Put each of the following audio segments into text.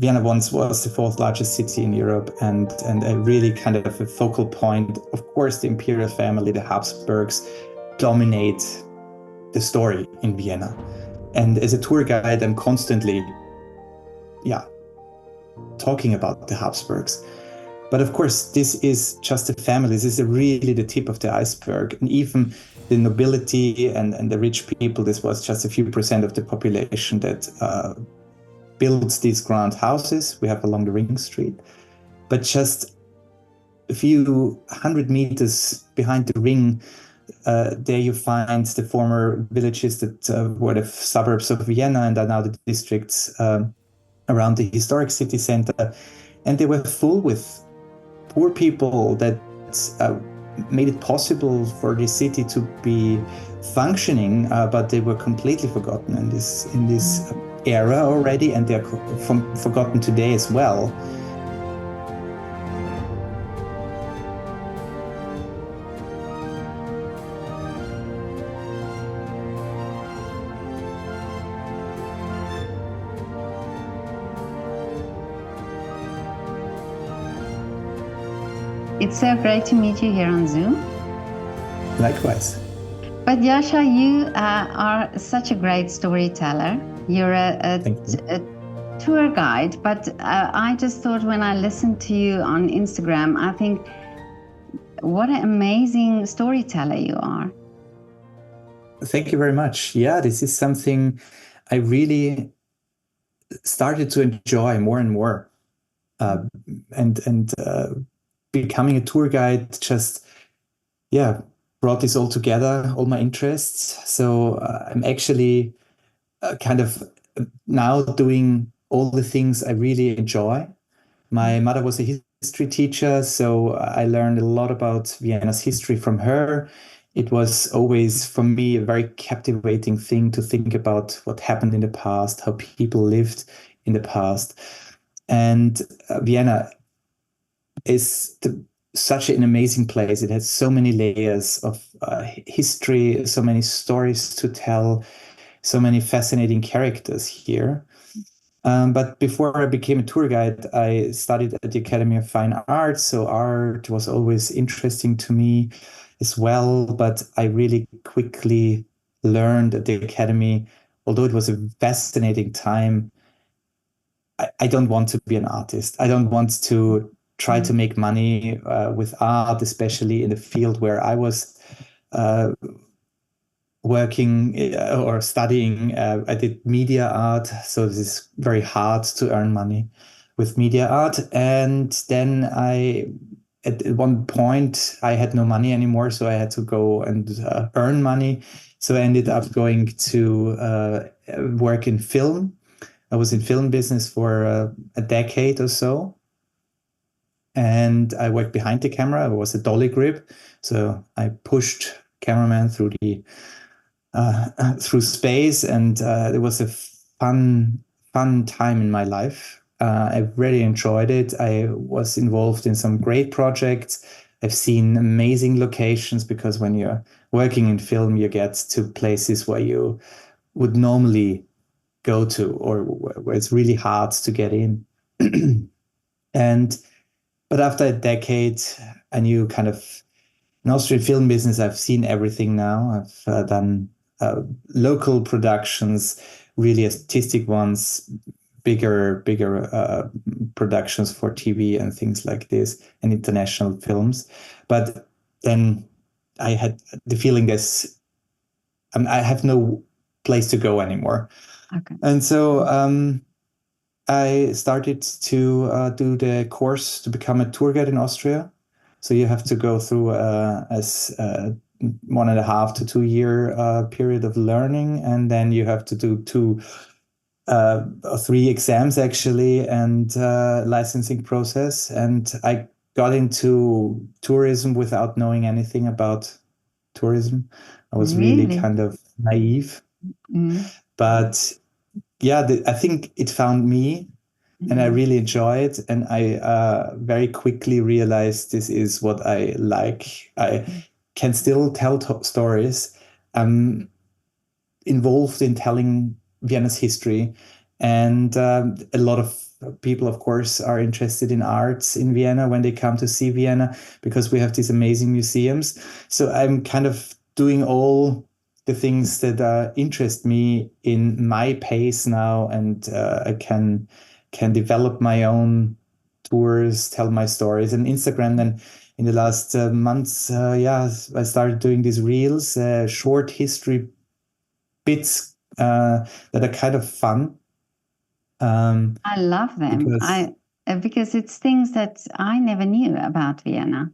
Vienna once was the fourth largest city in Europe, and a really kind of a focal point. Of course, the imperial family, the Habsburgs, dominate the story in Vienna. And as a tour guide, I'm constantly, talking about the Habsburgs. But of course, this is just a family. This is really the tip of the iceberg. And even the nobility and the rich people, this was just a few percent of the population that builds these grand houses we have along the Ring Street. But just a few 100 meters behind the ring, there you find the former villages that were the suburbs of Vienna and are now the districts around the historic city center. And they were full with poor people that made it possible for the city to be functioning, but they were completely forgotten in this era already, and they're forgotten today as well. It's so great to meet you here on Zoom. Likewise. But Jascha, you are such a great storyteller. You're a tour guide, but I just thought when I listened to you on Instagram, I think, what an amazing storyteller you are. Thank you very much. Yeah, this is something I really started to enjoy more and more. Becoming a tour guide just, brought this all together, all my interests. So I'm actually kind of now doing all the things I really enjoy. My mother was a history teacher, so I learned a lot about Vienna's history from her. It was always, for me, a very captivating thing to think about what happened in the past, how people lived in the past. And Vienna is such an amazing place. It has so many layers of history, so many stories to tell, so many fascinating characters here. But before I became a tour guide, I studied at the Academy of Fine Arts. So art was always interesting to me as well. But I really quickly learned at the Academy, although it was a fascinating time, I don't want to be an artist. I don't want to try to make money with art, especially in the field where I was working or studying. I did media art, so this is very hard to earn money with media art. And then at one point, I had no money anymore, so I had to go and earn money. So I ended up going to work in film. I was in film business for a decade or so. And I worked behind the camera. I was a dolly grip. So I pushed cameraman through space, and it was a fun time in my life. I really enjoyed it. I was involved in some great projects. I've seen amazing locations, because when you're working in film, you get to places where you would normally go to, or where it's really hard to get in. But after a decade, I knew kind of in Austrian film business, I've seen everything now. I've done local productions, really artistic ones, bigger productions for TV and things like this, and international films. But then I had the feeling I have no place to go anymore. Okay. And so I started to do the course to become a tour guide in Austria. So you have to go through a 1.5 to 2 year period of learning, and then you have to do 2 or 3 exams actually, and licensing process. And I got into tourism without knowing anything about tourism. I was really kind of naive, but I think it found me, and I really enjoy it. And I very quickly realized this is what I like. I can still tell stories. I'm involved in telling Vienna's history, and a lot of people, of course, are interested in arts in Vienna when they come to see Vienna, because we have these amazing museums. So I'm kind of doing all the things that interest me in my pace now, and I can develop my own tours, tell my stories. And Instagram, then in the last months, I started doing these reels, short history bits that are kind of fun. I love them. Because it's things that I never knew about Vienna.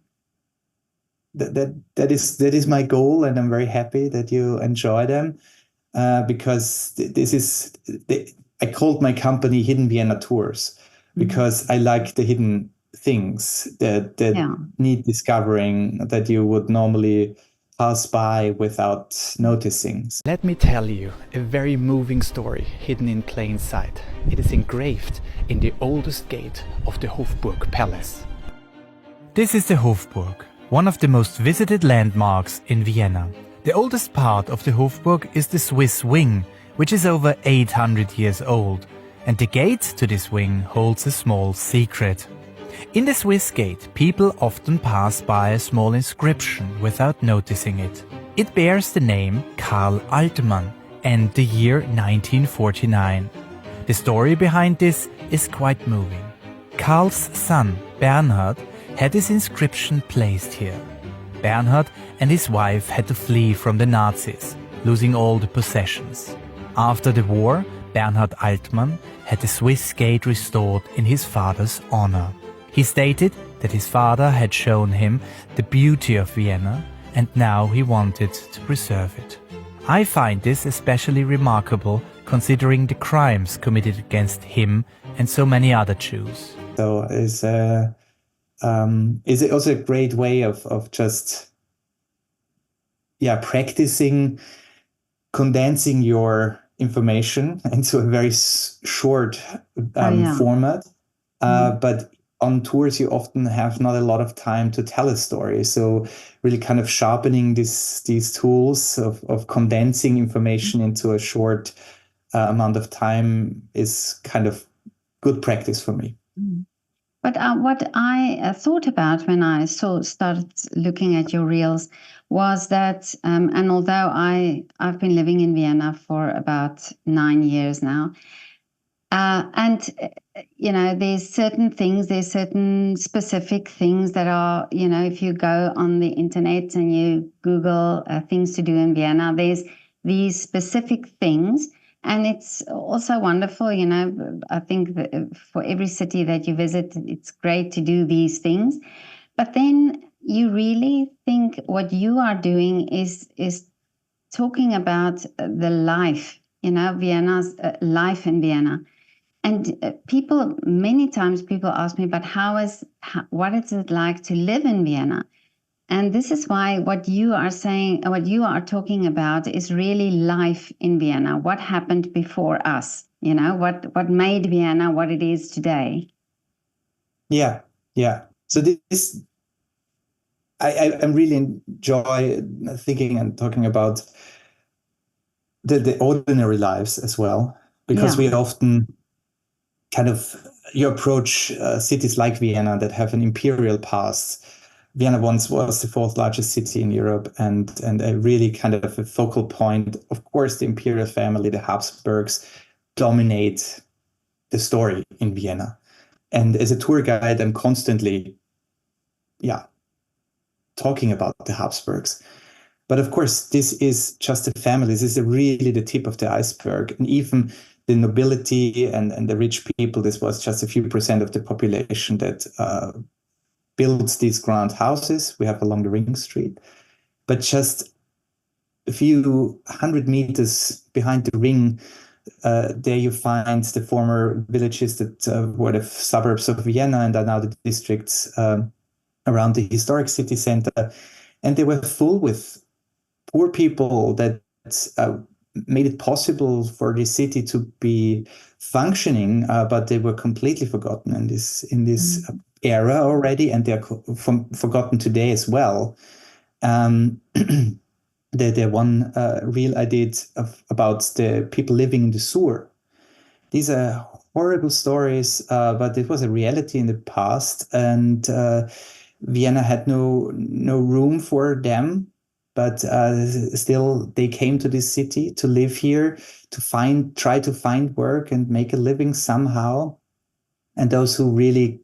That is my goal, and I'm very happy that you enjoy them, because this is I called my company Hidden Vienna Tours, because I like the hidden things that need discovering, that you would normally pass by without noticing. Let me tell you a very moving story hidden in plain sight. It is engraved in the oldest gate of the Hofburg Palace. This is the Hofburg, one of the most visited landmarks in Vienna. The oldest part of the Hofburg is the Swiss wing, which is over 800 years old, and the gate to this wing holds a small secret. In the Swiss gate, people often pass by a small inscription without noticing it. It bears the name Karl Altmann and the year 1949. The story behind this is quite moving. Karl's son, Bernhard, had this inscription placed here. Bernhard and his wife had to flee from the Nazis, losing all the possessions. After the war, Bernhard Altmann had the Swiss gate restored in his father's honor. He stated that his father had shown him the beauty of Vienna, and now he wanted to preserve it. I find this especially remarkable considering the crimes committed against him and so many other Jews. So is it also a great way of just practicing condensing your information into a very short format, but on tours, you often have not a lot of time to tell a story. So really kind of sharpening these tools of condensing information into a short amount of time is kind of good practice for me. But what I thought about when I started looking at your reels was that, and although I've been living in Vienna for about 9 years now, and there's certain specific things that are, if you go on the internet and you Google things to do in Vienna, there's these specific things. And it's also wonderful, I think that for every city that you visit, it's great to do these things. But then you really think what you are doing is talking about the life, Vienna's life in Vienna. And many times people ask me, but what is it like to live in Vienna? And this is why what you are saying, what you are talking about is really life in Vienna. What happened before us? What made Vienna what it is today? Yeah. So this, I really enjoy thinking and talking about the ordinary lives as well, because we often you approach cities like Vienna that have an imperial past. Vienna once was the fourth largest city in Europe, and a really kind of a focal point. Of course, the imperial family, the Habsburgs, dominate the story in Vienna. And as a tour guide, I'm constantly, talking about the Habsburgs. But of course, this is just a family. This is really the tip of the iceberg. And even the nobility and the rich people, this was just a few percent of the population that builds these grand houses we have along the Ring Street. But just a few 100 meters behind the Ring, there you find the former villages that were the suburbs of Vienna and are now the districts around the historic city center. And they were full with poor people that made it possible for the city to be functioning, but they were completely forgotten in this era already, and they're forgotten today as well. The one reel I did about the people living in the sewer. These are horrible stories, but it was a reality in the past, and Vienna had no room for them. But still, they came to this city to live here, to try to find work and make a living somehow. And those who really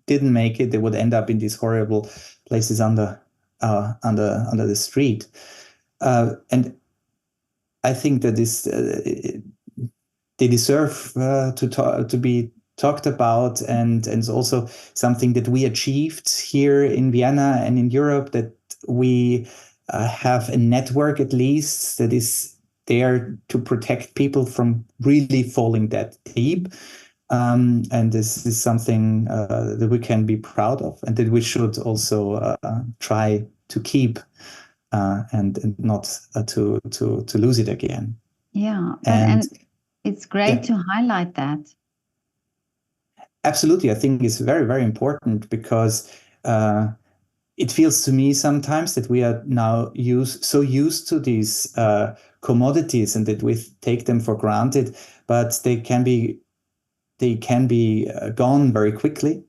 didn't make it, they would end up in these horrible places under the street. And I think that they deserve to be talked about, and it's also something that we achieved here in Vienna and in Europe, that we have a network at least that is there to protect people from really falling that deep. And this is something that we can be proud of, and that we should also try to keep and not to lose it again. Yeah, and it's great to highlight that. Absolutely, I think it's very, very important, because it feels to me sometimes that we are now so used to these commodities, and that we take them for granted, but they can be gone very quickly,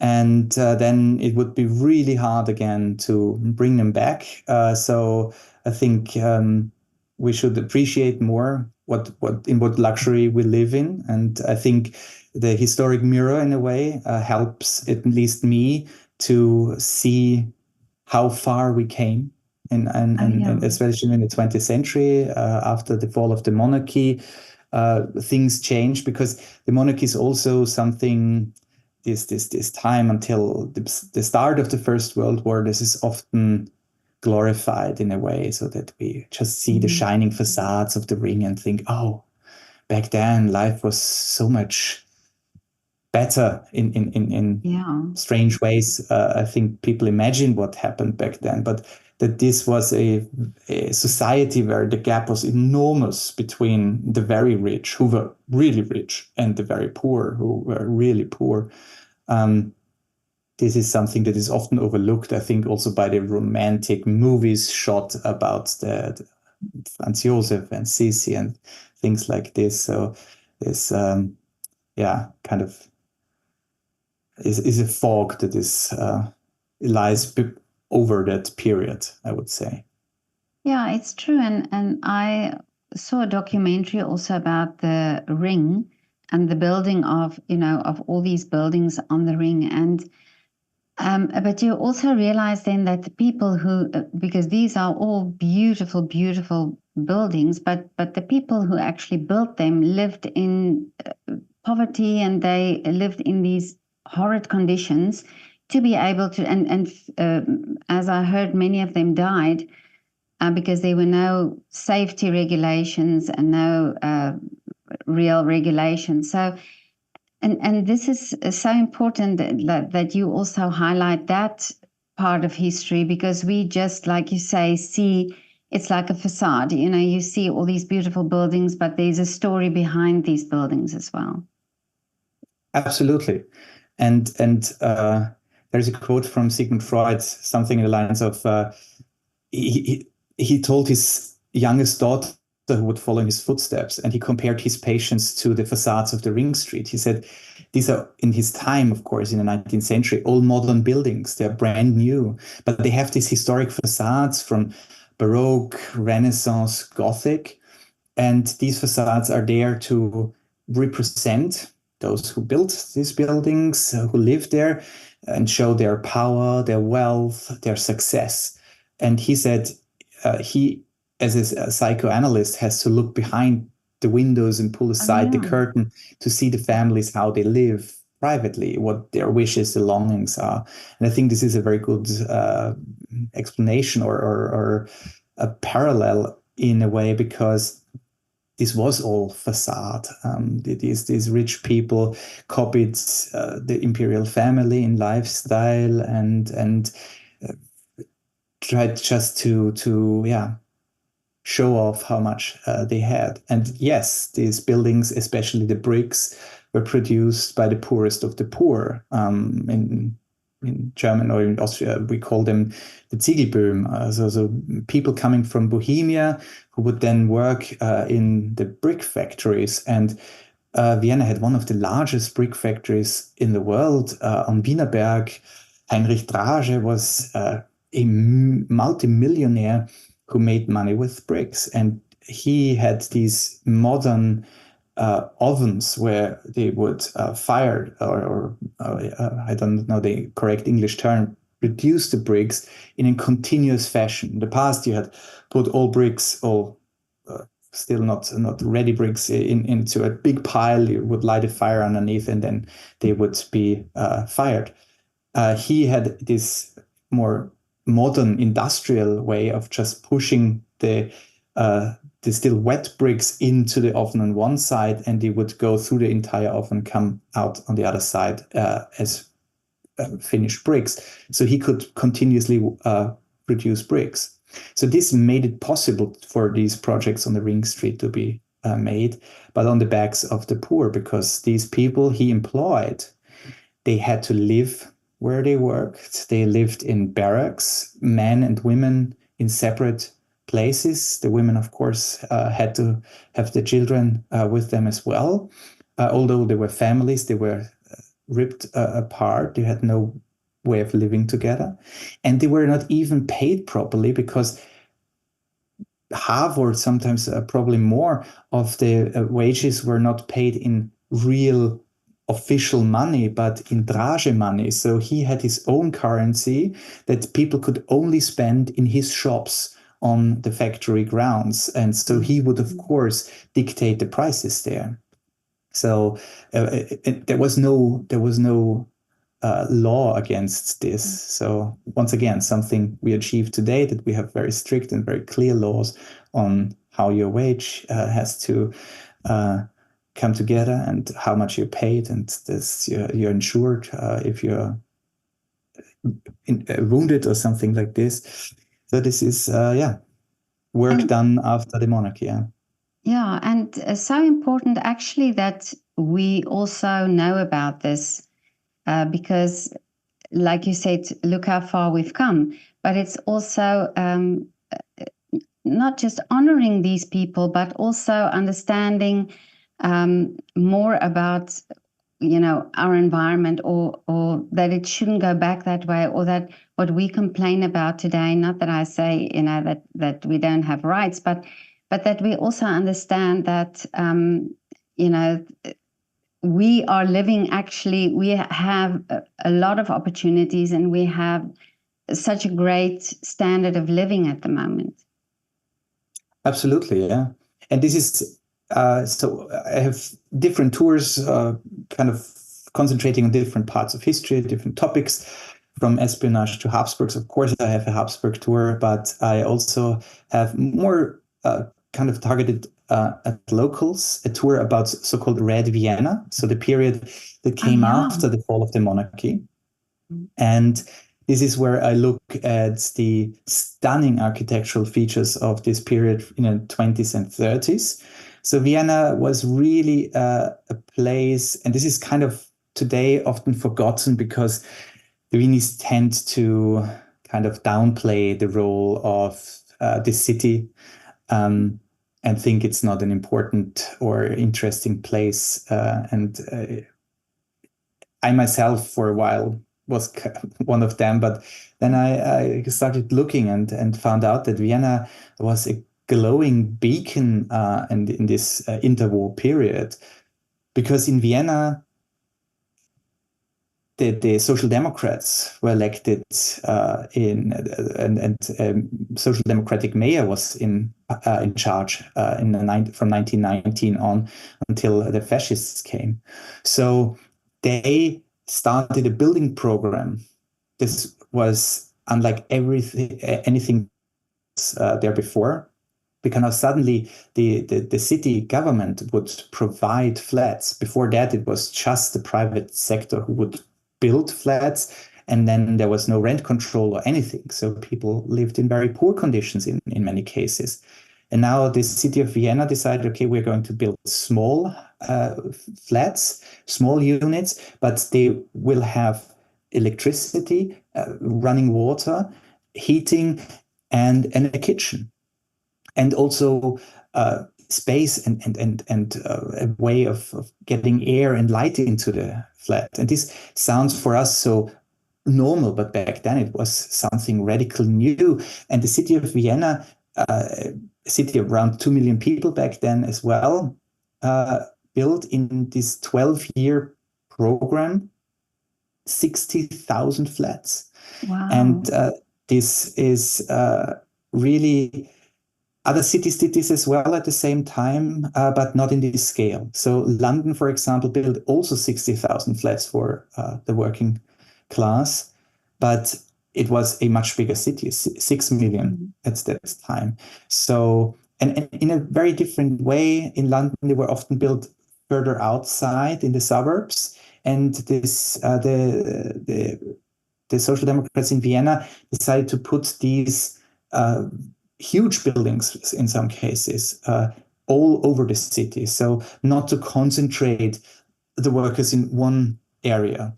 and then it would be really hard again to bring them back. So I think we should appreciate more what luxury we live in, and I think the historic mirror, in a way, helps at least me to see how far we came, and especially in the 20th century, after the fall of the monarchy. Things changed, because the monarchy is also something, this time until the start of the First World War, this is often glorified in a way, so that we just see the shining facades of the ring and think, oh, back then life was so much better in strange ways. I think people imagine what happened back then, but that this was a society where the gap was enormous between the very rich, who were really rich, and the very poor, who were really poor. This is something that is often overlooked, I think, also by the romantic movies shot about the Franz Josef and Sisi and things like this. So this, kind of is a fog that lies over that period, I would say. Yeah, it's true. And I saw a documentary also about the ring and the building of all these buildings on the ring. And but you also realize then that the people who, because these are all beautiful, beautiful buildings, but the people who actually built them lived in poverty, and they lived in these horrid conditions to be able to, and as I heard, many of them died because there were no safety regulations and no real regulations. So, and this is so important that you also highlight that part of history, because we just, like you say, see it's like a facade. You see all these beautiful buildings, but there's a story behind these buildings as well. Absolutely. And there's a quote from Sigmund Freud, something in the lines of, he told his youngest daughter, who would follow in his footsteps, and he compared his patients to the facades of the Ring Street. He said, these are, in his time, of course, in the 19th century, all modern buildings. They're brand new, but they have these historic facades from Baroque, Renaissance, Gothic. And these facades are there to represent those who built these buildings, who lived there, and show their power, their wealth, their success. And he said he, as a psychoanalyst, has to look behind the windows and pull aside the curtain to see the families, how they live privately, what their wishes, the longings are. And I think this is a very good explanation or a parallel in a way, because this was all facade. These rich people copied the imperial family in lifestyle and tried just to show off how much they had. And yes, these buildings, especially the bricks, were produced by the poorest of the poor. In German or in Austria, we call them the Ziegelböhm, so people coming from Bohemia who would then work in the brick factories. And Vienna had one of the largest brick factories in the world on Wienerberg. Heinrich Drage was a multimillionaire who made money with bricks, and he had these modern ovens where they would fire or I don't know the correct English term, reduce the bricks in a continuous fashion. In the past, you had put all bricks, still not ready bricks into a big pile. You would light a fire underneath, and then they would be fired. He had this more modern industrial way of just pushing the still wet bricks into the oven on one side, and they would go through the entire oven, come out on the other side as finished bricks. So he could continuously produce bricks. So this made it possible for these projects on the Ring Street to be made, but on the backs of the poor, because these people he employed, they had to live where they worked. They lived in barracks, men and women in separate places. The women, of course, had to have the children with them as well. Although they were families, they were ripped apart. They had no way of living together. And they were not even paid properly, because half or sometimes probably more of the wages were not paid in real official money, but in Drage money. So he had his own currency that people could only spend in his shops on the factory grounds. And so he would, of course, dictate the prices there. So there was no law against this. So once again, something we achieved today, that we have very strict and very clear laws on how your wage has to come together and how much you're paid, and this you're insured if you're wounded or something like this. So this is work done after the monarchy. Yeah, and so important actually that we also know about this because, like you said, look how far we've come. But it's also not just honoring these people, but also understanding more about, our environment, or that it shouldn't go back that way, or that what we complain about today, not that I say, that we don't have rights, but that we also understand that, we are living, actually, we have a lot of opportunities, and we have such a great standard of living at the moment. Absolutely, yeah. And this is, so I have different tours kind of concentrating on different parts of history, different topics, from espionage to Habsburgs. Of course, I have a Habsburg tour, but I also have more kind of targeted at locals, a tour about so-called Red Vienna, so the period that came after the fall of the monarchy. And this is where I look at the stunning architectural features of this period in the 20s and 30s. So Vienna was really a place, and this is kind of today often forgotten, because the Viennese tend to kind of downplay the role of the city and think it's not an important or interesting place. And I myself, for a while, was one of them. But then I started looking and found out that Vienna was a glowing beacon in this interwar period. Because in Vienna, the Social Democrats were elected and Social Democratic mayor was in charge from 1919 on until the fascists came. So they started a building program. This was unlike anything there before, because now suddenly the city government would provide flats. Before that, it was just the private sector who would build flats, and then there was no rent control or anything. So people lived in very poor conditions in many cases. And now the city of Vienna decided, okay, we're going to build small flats, small units, but they will have electricity, running water, heating, and a kitchen. And also space and a way of getting air and light into the flat. And this sounds for us so normal, but back then it was something radical new. And the city of Vienna, a city of around 2 million people back then as well, built in this 12-year program 60,000 flats. Wow. And this is really, other cities did this as well at the same time, but not in this scale. So London, for example, built also 60,000 flats for the working class, but it was a much bigger city, 6 million at that time. So, and in a very different way, in London, they were often built further outside in the suburbs. And this, the Social Democrats in Vienna decided to put these huge buildings, in some cases, all over the city. So not to concentrate the workers in one area,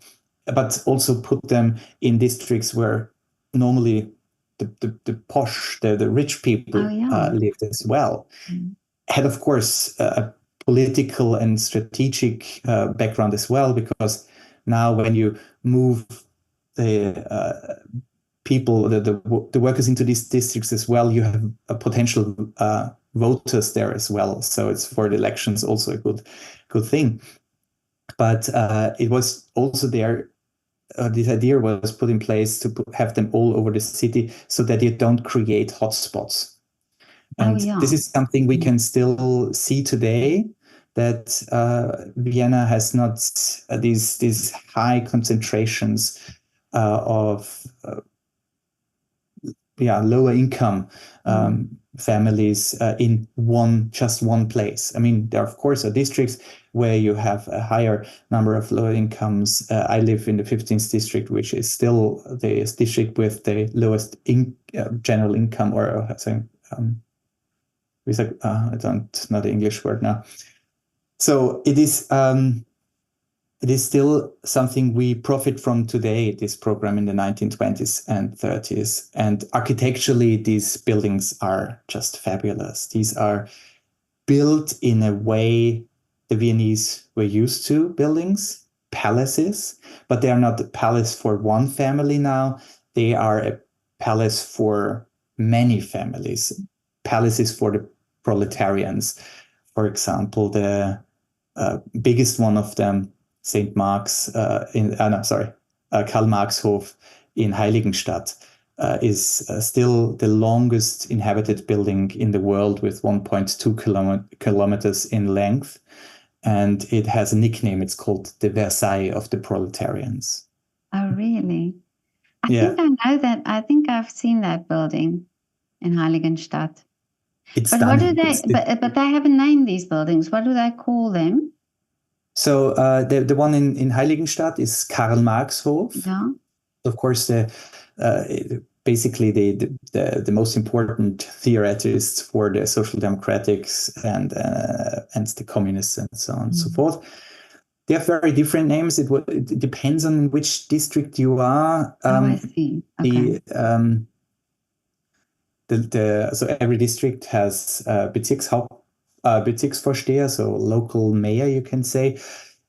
but also put them in districts where normally the posh, the rich people lived as well. Had, of course, a political and strategic background as well, because now when you move the people, the workers into these districts as well, you have a potential voters there as well. So it's for the elections also a good thing. But it was also there. This idea was put in place to have them all over the city so that you don't create hotspots. And this is something we can still see today, that Vienna has not these high concentrations of lower income families in just one place. I mean, there of course are districts where you have a higher number of lower incomes. I live in the 15th district, which is still the district with the lowest general income, or I don't know the English word now. So it is still something we profit from today, this program in the 1920s and 30s. And architecturally, these buildings are just fabulous. These are built in a way the Viennese were used to buildings, palaces, but they are not a palace for one family now. They are a palace for many families, palaces for the proletarians. For example, the biggest one of them, St. Mark's Karl Marx Hof in Heiligenstadt is still the longest inhabited building in the world, with 1.2 kilometers in length. And it has a nickname. It's called the Versailles of the proletarians. Oh, really? I think I know that. I think I've seen that building in Heiligenstadt. It's but stunning. What do they? But they haven't named these buildings. What do they call them? So the one in Heiligenstadt is Karl Marx Hof. Yeah. Of course, basically the most important theorists for the Social Democrats and the communists and so on and so forth. They have very different names. It depends on which district you are. I see. Okay. So every district has Bezirksvorsteher, so local mayor, you can say,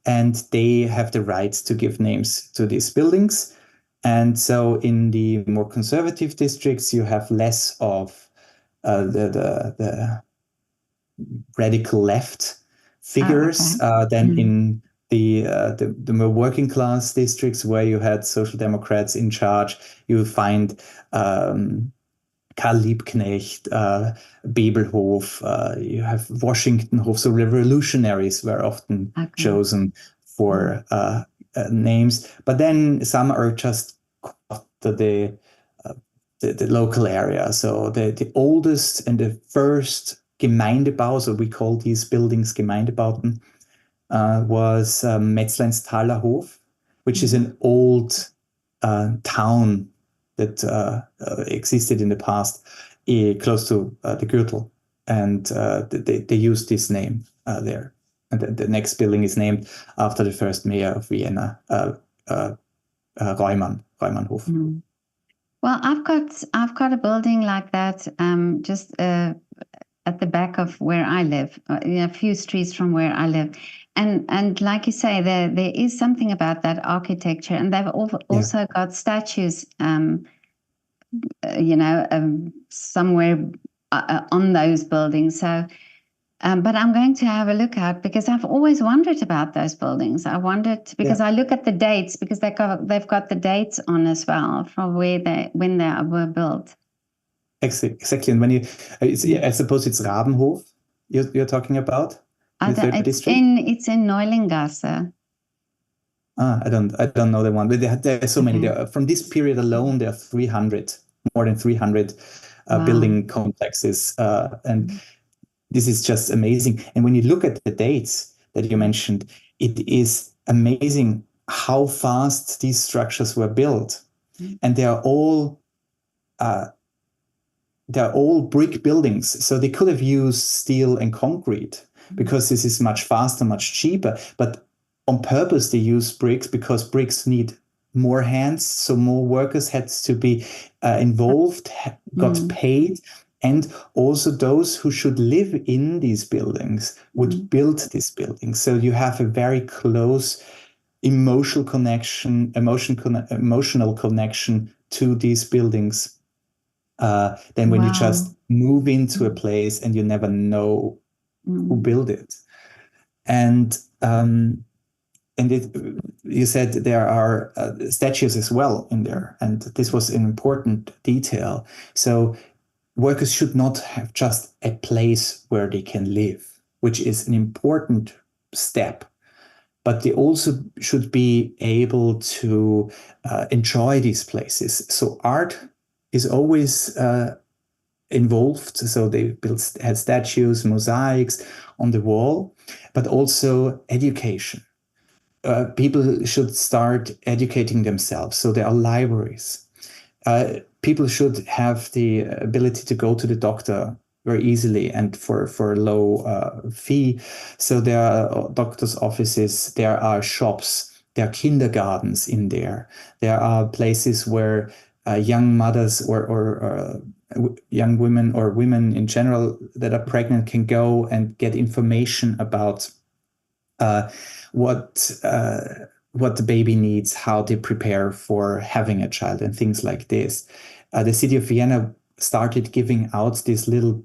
and they have the right to give names to these buildings. And so in the more conservative districts, you have less of the radical left figures than in the more working class districts, where you had Social Democrats in charge. You find Karl Liebknecht, Bebelhof, you have Washingtonhof. So revolutionaries were often chosen for names, but then some are just the local area. So the oldest and the first Gemeindebau, so we call these buildings Gemeindebauten, was Metzlensthaler Hof, which is an old town that existed in the past close to the Gürtel, and they used this name there. And the next building is named after the first mayor of Vienna, Reumannhof. Well, I've got a building like that, just at the back of where I live, a few streets from where I live. And like you say, there is something about that architecture, and they've also got statues, somewhere on those buildings. So, but I'm going to have a look at, because I've always wondered about those buildings. I wondered because I look at the dates, because they've got the dates on as well from when they were built. Exactly. And when I suppose it's Rabenhof you're talking about? The third district? It's in Neulingasse. I don't know the one, but there are so many. From this period alone, there are more than 300 building complexes, and this is just amazing. And when you look at the dates that you mentioned, it is amazing how fast these structures were built, and they are all brick buildings, so they could have used steel and concrete because this is much faster, much cheaper. But on purpose, they use bricks because bricks need more hands, so more workers had to be involved, got paid, and also those who should live in these buildings would build these buildings. So you have a very close emotional connection to these buildings. Then when you just move into a place and you never know who built it. And you said there are statues as well in there, and this was an important detail. So workers should not have just a place where they can live, which is an important step, but they also should be able to enjoy these places. So art is always involved. So they had statues, mosaics on the wall, but also education. People should start educating themselves. So there are libraries. People should have the ability to go to the doctor very easily and for a low fee. So there are doctor's offices, there are shops, there are kindergartens in there. There are places where young mothers or young women or women in general that are pregnant can go and get information about what the baby needs, how to prepare for having a child, and things like this. The city of Vienna started giving out these little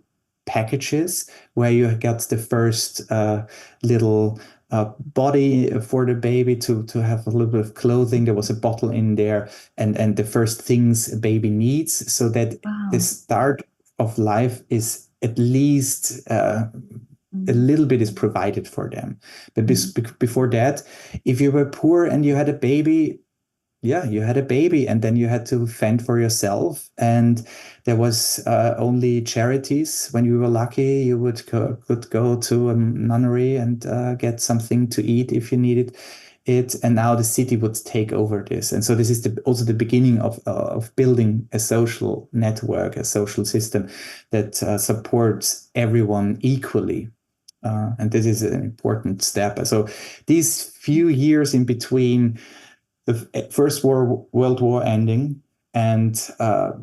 packages where you got the first little body for the baby to have a little bit of clothing. There was a bottle in there, and the first things a baby needs, so that the start of life is at least a little bit is provided for them. But before that, if you were poor and you had a baby, you had a baby, and then you had to fend for yourself. And there was only charities. When you were lucky, you could go to a nunnery and get something to eat if you needed it. And now the city would take over this. And so this is also the beginning of building a social network, a social system that supports everyone equally. And this is an important step. So these few years in between the First World War ending and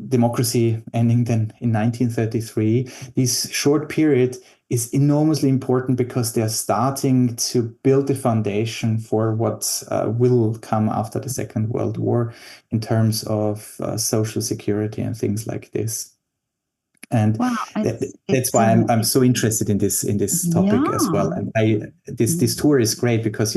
democracy ending then in 1933, this short period is enormously important because they're starting to build the foundation for what will come after the Second World War in terms of social security and things like this. And that's why I'm so interested in this topic as well. And this tour is great because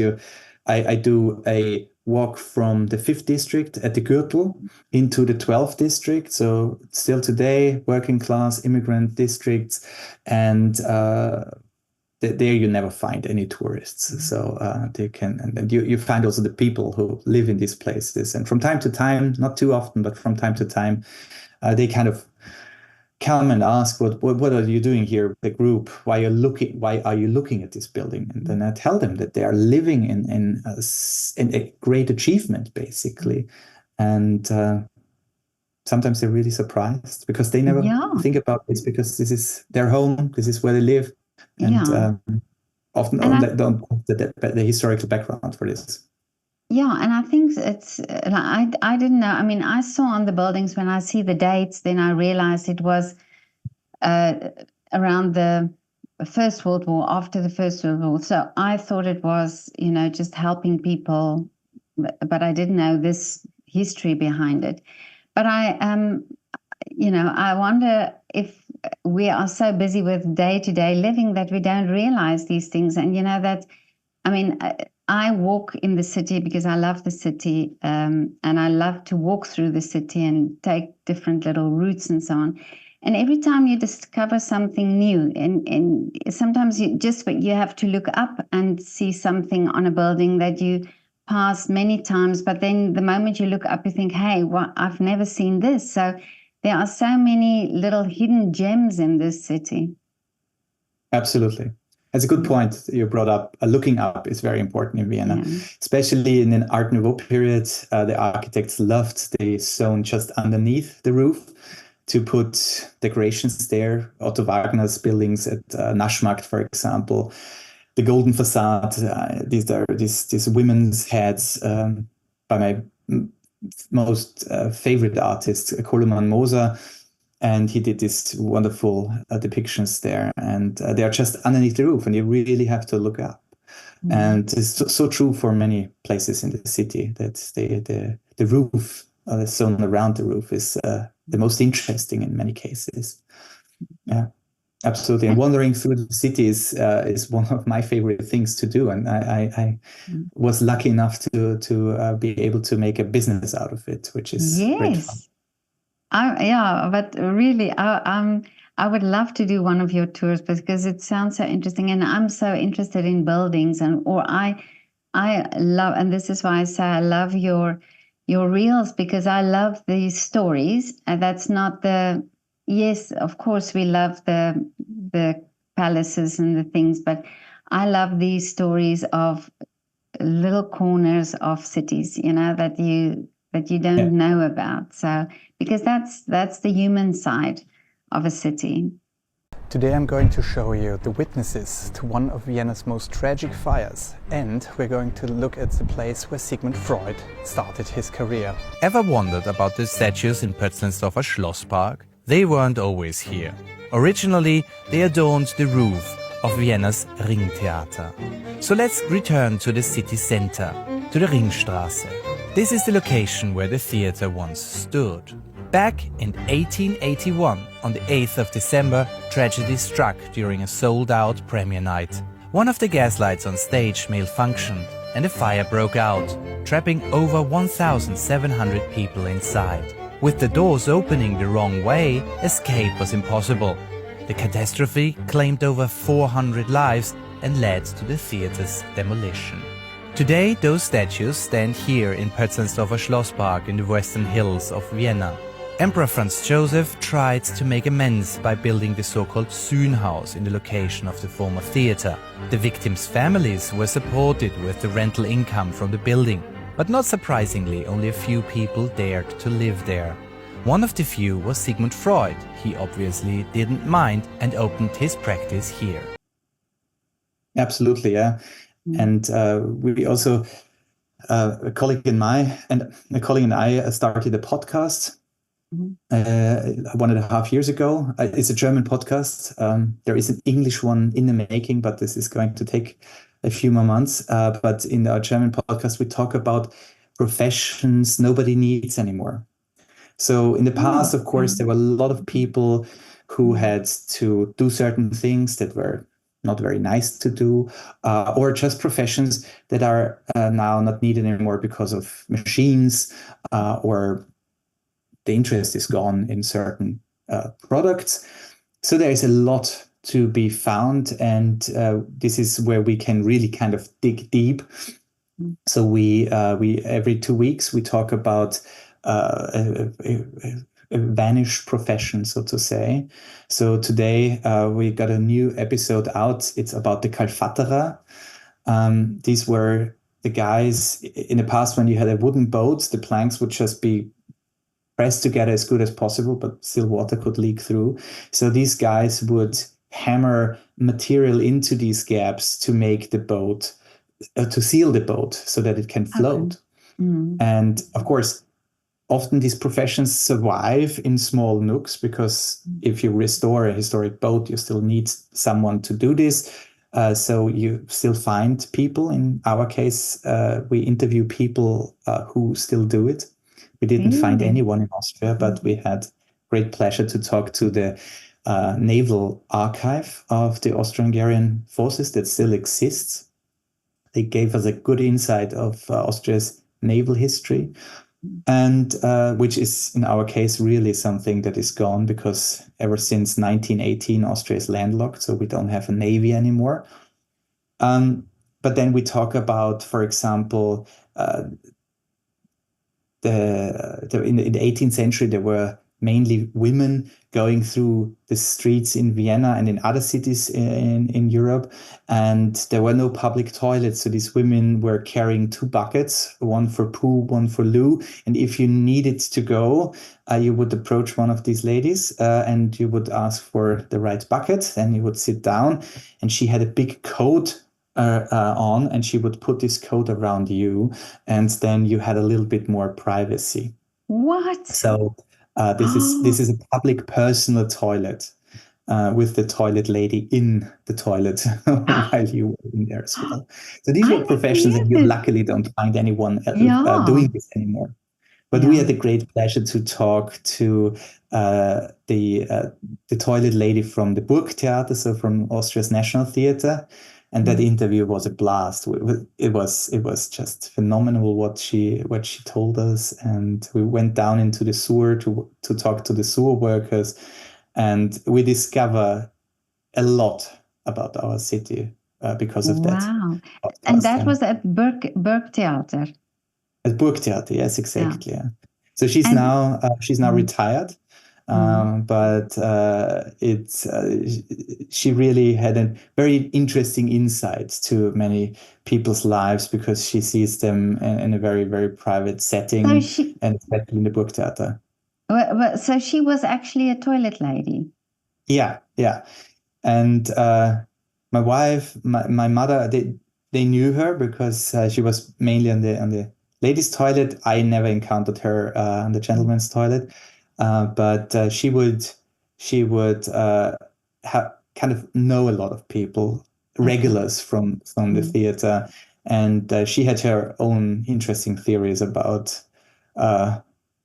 I do a walk from the 5th district at the Gürtel into the 12th district. So still today, working class immigrant districts, and there you never find any tourists. So they can, and you find also the people who live in these places. And from time to time, not too often, but from time to time, they kind of come and ask, what are you doing here with the group? Why are you looking at this building? And then I tell them that they are living in a great achievement, basically. And sometimes they're really surprised because they never think about this, because this is their home, this is where they live. And often don't have the historical background for this. Yeah, and I think it's, I didn't know. I mean, I saw on the buildings, when I see the dates, then I realized it was around the First World War, after the First World War. So I thought it was, just helping people, but I didn't know this history behind it. But I wonder if we are so busy with day-to-day living that we don't realize these things. And I walk in the city because I love the city, and I love to walk through the city and take different little routes and so on. And every time you discover something new, and sometimes you have to look up and see something on a building that you passed many times, but then the moment you look up, you think, hey, I've never seen this. So there are so many little hidden gems in this city. Absolutely. That's a good point you brought up. Looking up is very important in Vienna, especially in an Art Nouveau period. The architects loved the zone just underneath the roof to put decorations there. Otto Wagner's buildings at Naschmarkt, for example. The Golden Facade, these women's heads by my most favorite artist, Koloman Moser, and he did these wonderful depictions there, and they are just underneath the roof, and you really have to look up. And it's so true for many places in the city that the roof, the zone around the roof, is the most interesting in many cases. Yeah. Absolutely, and wandering through the city is one of my favorite things to do, and I was lucky enough to be able to make a business out of it, which is great fun. But really, I would love to do one of your tours because it sounds so interesting, and I'm so interested in buildings, I love, and this is why I say I love your reels, because I love these stories, and that's not the. Yes, of course, we love the palaces and the things, but I love these stories of little corners of cities, that you don't know about. So because that's the human side of a city. Today I'm going to show you the witnesses to one of Vienna's most tragic fires, and we're going to look at the place where Sigmund Freud started his career. Ever wondered about the statues in Pötzlensdorfer Schlosspark? They weren't always here. Originally, they adorned the roof of Vienna's Ringtheater. So let's return to the city center, to the Ringstraße. This is the location where the theater once stood. Back in 1881, on the 8th of December, tragedy struck during a sold-out premiere night. One of the gas lights on stage malfunctioned and a fire broke out, trapping over 1,700 people inside. With the doors opening the wrong way, escape was impossible. The catastrophe claimed over 400 lives and led to the theater's demolition. Today, those statues stand here in Pötzlensdorfer Schlosspark in the western hills of Vienna. Emperor Franz Joseph tried to make amends by building the so-called Sühnhaus in the location of the former theater. The victims' families were supported with the rental income from the building. But not surprisingly, only a few people dared to live there. One of the few was Sigmund Freud. He obviously didn't mind and opened his practice here. Absolutely, yeah. And we also, a colleague and I started a podcast 1.5 years ago. It's a German podcast. There is an English one in the making, but this is going to take a few more months. But in our German podcast, we talk about professions nobody needs anymore. So in the past, of course, there were a lot of people who had to do certain things that were not very nice to do, or just professions that are now not needed anymore because of machines, or the interest is gone in certain products. So there is a lot to be found, and this is where we can really kind of dig deep. So we every 2 weeks we talk about a vanished profession, so to say. So today we got a new episode out. It's about the Kalfatterer. These were the guys in the past when you had a wooden boat. The planks would just be pressed together as good as possible, but still water could leak through. So these guys would hammer material into these gaps to make the boat, to seal the boat so that it can float. And of course, often these professions survive in small nooks, because if you restore a historic boat, you still need someone to do this. So you still find people. In our case, we interview people who still do it. We didn't find anyone in Austria, but we had great pleasure to talk to the naval archive of the Austro-Hungarian forces that still exists. They gave us a good insight of Austria's naval history, and which is, in our case, really something that is gone, because ever since 1918, Austria is landlocked, so we don't have a navy anymore. But then we talk about, for example, in the 18th century, there were mainly women going through the streets in Vienna and in other cities in Europe, and there were no public toilets. So these women were carrying 2 buckets, one for poo, one for loo. And if you needed to go, you would approach one of these ladies and you would ask for the right bucket. Then you would sit down, and she had a big coat on, and she would put this coat around you, and then you had a little bit more privacy. What? So this is a public personal toilet with the toilet lady in the toilet while you were in there as well. So these were professions that you luckily don't find anyone doing this anymore. But we had a great pleasure to talk to the toilet lady from the Burgtheater, so from Austria's National Theatre. And that interview was a blast. It was just phenomenal what she told us. And we went down into the sewer to talk to the sewer workers, and we discover a lot about our city because of that. Wow! And that was at Burgtheater. At Burgtheater, yes, exactly. Yeah. So she's now retired. But she really had a very interesting insight to many people's lives, because she sees them in a very, very private setting, and especially in the Burgtheater. So she was actually a toilet lady. Yeah. And my wife, my mother, they knew her because she was mainly on the ladies' toilet. I never encountered her on the gentleman's toilet. But she would kind of know a lot of people, regulars from the theater, and she had her own interesting theories about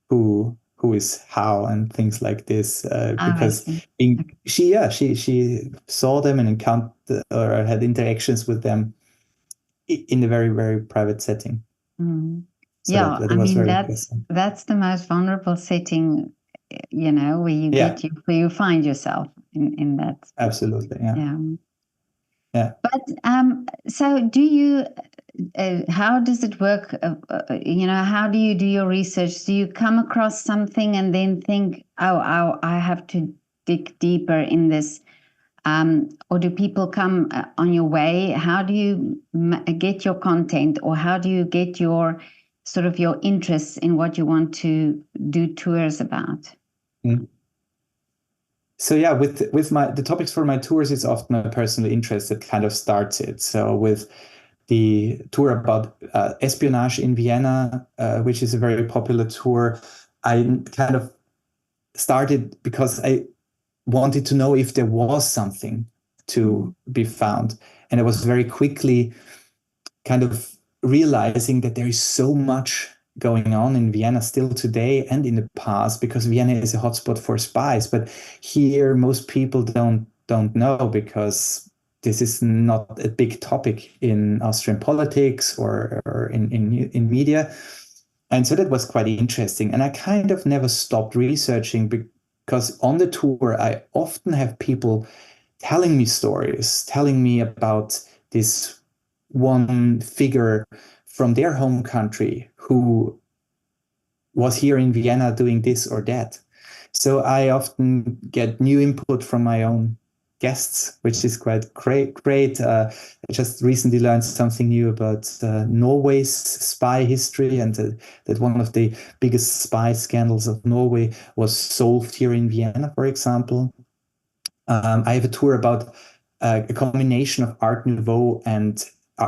who is how and things like this. Because she saw them and encountered or had interactions with them in a very, very private setting. So that was very interesting. That's the most vulnerable setting, where you find yourself in that. Absolutely, yeah. But so do you? How does it work? How do you do your research? Do you come across something and then think, oh, I have to dig deeper in this? Or do people come on your way? How do you get your content, or how do you get your sort of your interests in what you want to do tours about? So yeah, with the topics for my tours, it's often a personal interest that kind of starts it. So with the tour about espionage in Vienna, which is a very popular tour, I kind of started because I wanted to know if there was something to be found. And I was very quickly kind of realizing that there is so much going on in Vienna still today and in the past, because Vienna is a hotspot for spies. But here, most people don't know, because this is not a big topic in Austrian politics or in media. And so that was quite interesting. And I kind of never stopped researching, because on the tour, I often have people telling me stories, telling me about this one figure from their home country who was here in Vienna doing this or that. So I often get new input from my own guests, which is quite great. I just recently learned something new about Norway's spy history, and that one of the biggest spy scandals of Norway was solved here in Vienna, for example. I have a tour about a combination of Art Nouveau and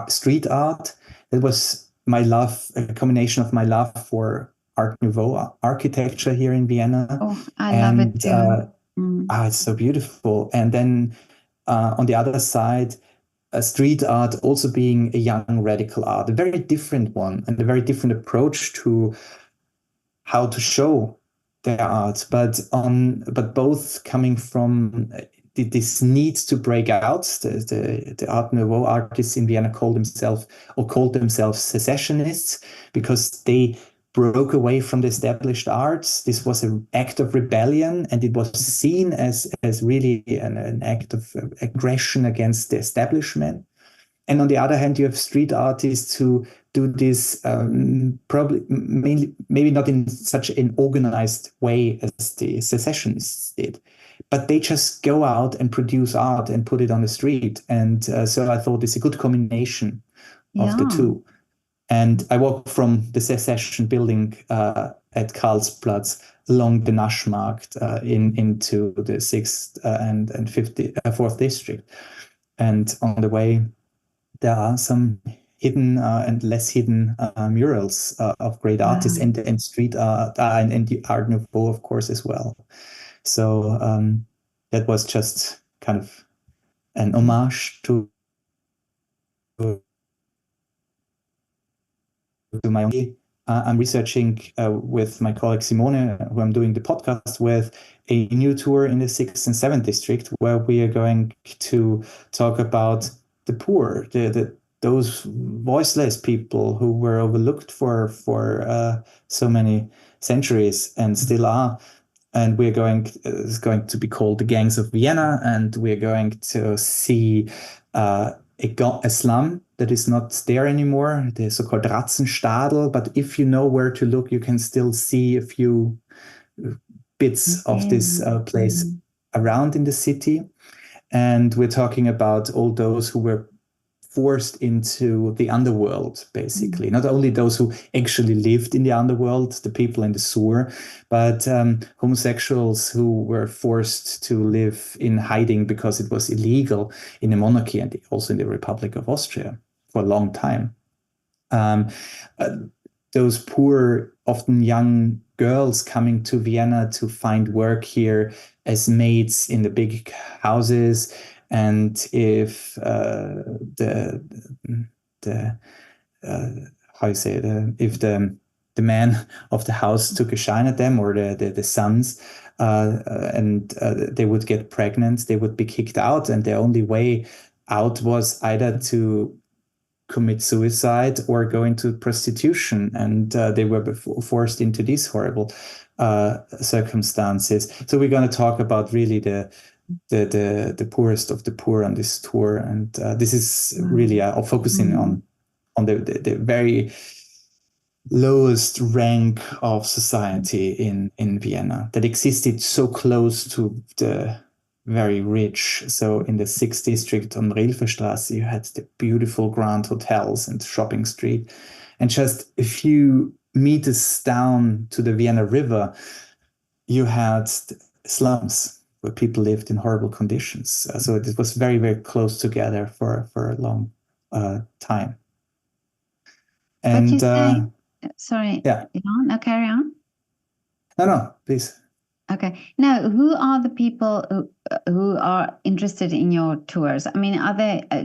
street art. It was a combination of my love for Art Nouveau architecture here in Vienna. Oh, I love it too. It's so beautiful. And then on the other side, street art also being a young radical art, a very different one and a very different approach to how to show their art, but both coming from this need to break out. The Art Nouveau artists in Vienna called themselves secessionists because they broke away from the established arts. This was an act of rebellion, and it was seen as really an act of aggression against the establishment. And on the other hand, you have street artists who do this probably maybe not in such an organized way as the secessionists did, but they just go out and produce art and put it on the street. And so I thought it's a good combination of the two. And I walked from the secession building at Karlsplatz along the Naschmarkt into the 6th and 4th district. And on the way, there are some hidden and less hidden murals of great artists and street art and the Art Nouveau, of course, as well. So that was just kind of an homage to my own. I'm researching with my colleague Simone, who I'm doing the podcast with, a new tour in the 6th and 7th district, where we are going to talk about the poor, those voiceless people who were overlooked for so many centuries and still are. And it's going to be called the Gangs of Vienna, and we're going to see a slum that is not there anymore, the so-called Ratzenstadel. But if you know where to look, you can still see a few bits of this place around in the city. And we're talking about all those who were forced into the underworld, basically. Not only those who actually lived in the underworld, the people in the sewer, but homosexuals who were forced to live in hiding because it was illegal in the monarchy and also in the Republic of Austria for a long time. Those poor, often young girls coming to Vienna to find work here as maids in the big houses. And if the man of the house took a shine at them, or the sons, and they would get pregnant, they would be kicked out, and their only way out was either to commit suicide or go into prostitution, and they were forced into these horrible circumstances. So we're going to talk about really the poorest of the poor on this tour, and this is really focusing on the very lowest rank of society in Vienna that existed so close to the very rich. So in the 6th district on Rilferstrasse, you had the beautiful grand hotels and shopping street, and just a few meters down to the Vienna River, you had slums where people lived in horrible conditions. So it was very, very close together for a long time. And but you say, sorry, yeah. No, carry on. No, please. Okay. Now, who are the people who are interested in your tours? I mean,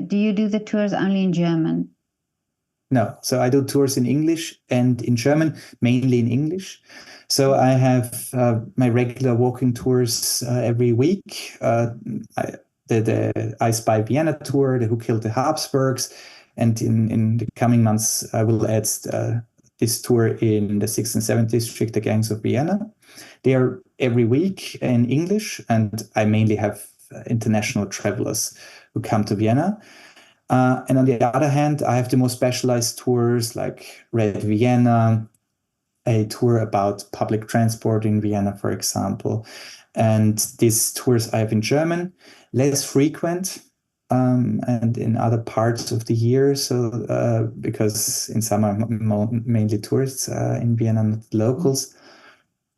do you do the tours only in German? No. So I do tours in English and in German, mainly in English. So I have my regular walking tours every week. The I Spy Vienna tour, the Who Killed the Habsburgs. And in the coming months, I will add this tour in the 6th and 7th district, the Gangs of Vienna. They are every week in English, and I mainly have international travelers who come to Vienna. And on the other hand, I have the more specialized tours like Red Vienna, a tour about public transport in Vienna, for example. And these tours I have in German, less frequent, and in other parts of the year. So because in summer, mainly tourists in Vienna, not locals.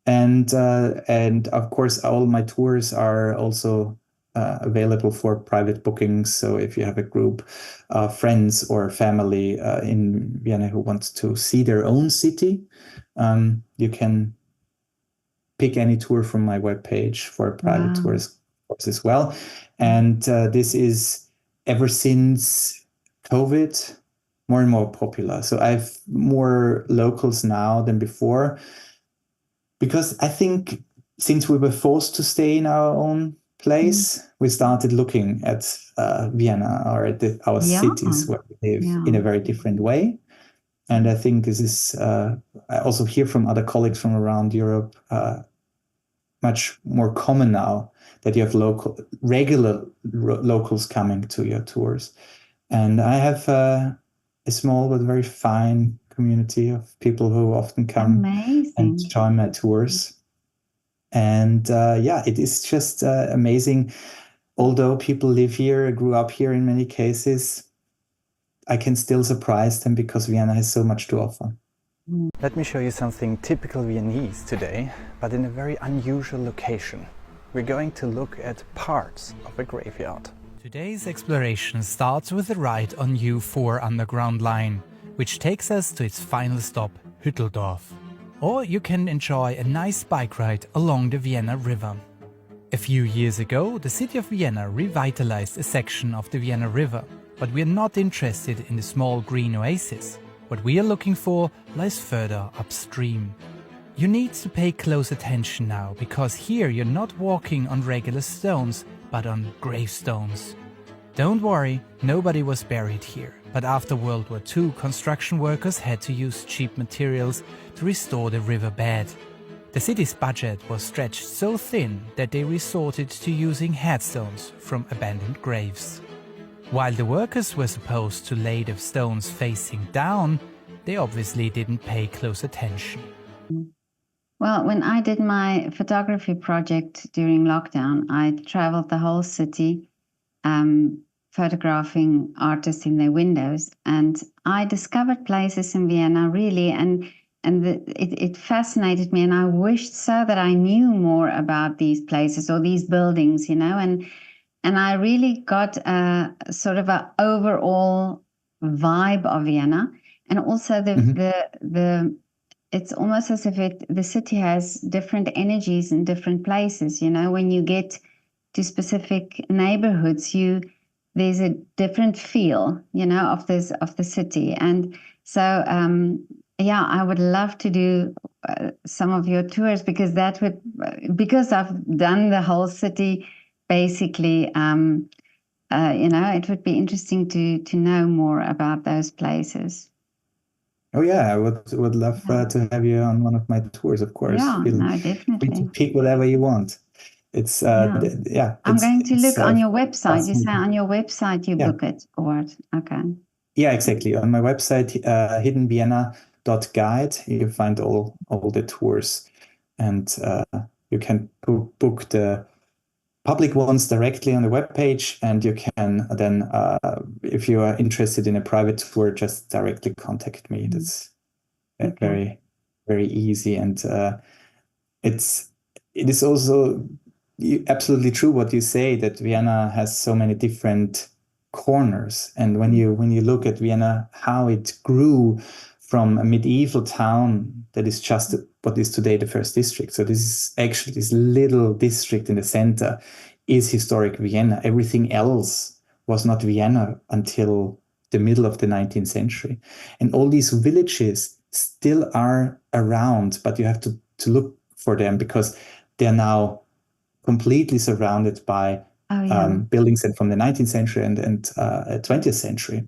And of course, all my tours are also available for private bookings. So if you have a group of friends or family in Vienna who wants to see their own city, you can pick any tour from my webpage for private tours as well. And this is, ever since COVID, more and more popular. So I have more locals now than before, because I think since we were forced to stay in our own place, we started looking at Vienna or at our cities where we live in a very different way. And I think this is, I also hear from other colleagues from around Europe, much more common now that you have regular locals coming to your tours. And I have a small but very fine community of people who often come and join my tours. And it is just amazing. Although people live here, grew up here in many cases, I can still surprise them because Vienna has so much to offer. Let me show you something typical Viennese today, but in a very unusual location. We're going to look at parts of a graveyard. Today's exploration starts with a ride on U4 Underground Line, which takes us to its final stop, Hütteldorf. Or you can enjoy a nice bike ride along the Vienna River. A few years ago, the city of Vienna revitalized a section of the Vienna River, but we are not interested in the small green oasis. What we are looking for lies further upstream. You need to pay close attention now, because here you're not walking on regular stones, but on gravestones. Don't worry, nobody was buried here, but after World War II, construction workers had to use cheap materials to restore the riverbed. The city's budget was stretched so thin that they resorted to using headstones from abandoned graves. While the workers were supposed to lay the stones facing down, they obviously didn't pay close attention. Well, when I did my photography project during lockdown, I traveled the whole city, photographing artists in their windows, and I discovered places in Vienna really, and it fascinated me, and I wished so that I knew more about these places or these buildings, you know, and I really got a sort of an overall vibe of Vienna, and also the it's almost as if the city has different energies in different places. You know, when you get to specific neighborhoods, there's a different feel, you know, of the city, and so I would love to do some of your tours, because I've done the whole city. Basically, it would be interesting to know more about those places. Oh yeah, I would love to have you on one of my tours, of course. Definitely. You can pick whatever you want. It's I'm going to look on your website. You say on your website you book it, or what? Okay. Yeah, exactly. On my website, hiddenvienna.guide, you find all the tours, and you can book the public ones directly on the webpage, and you can then, if you are interested in a private tour, just directly contact me. That's very, very easy, and it is also absolutely true what you say, that Vienna has so many different corners, and when you look at Vienna, how it grew from a medieval town that is just what is today the first district. So this is actually this little district in the center is historic Vienna. Everything else was not Vienna until the middle of the 19th century. And all these villages still are around, but you have to look for them, because they're now completely surrounded by buildings from the 19th century and 20th century.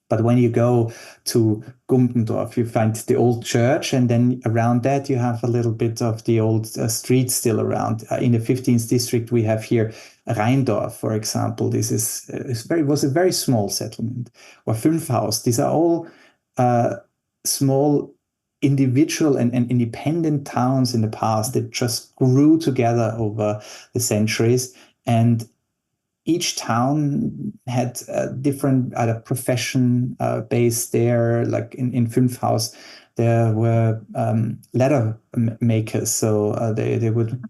But when you go to Gumpendorf, you find the old church, and then around that you have a little bit of the old streets still around. In the 15th district, we have here Rheindorf, for example. This was a very small settlement. Or Fünfhaus. These are all small individual and independent towns in the past that just grew together over the centuries, and each town had a different profession based there. Like in Fünfhaus, there were leather makers, so they would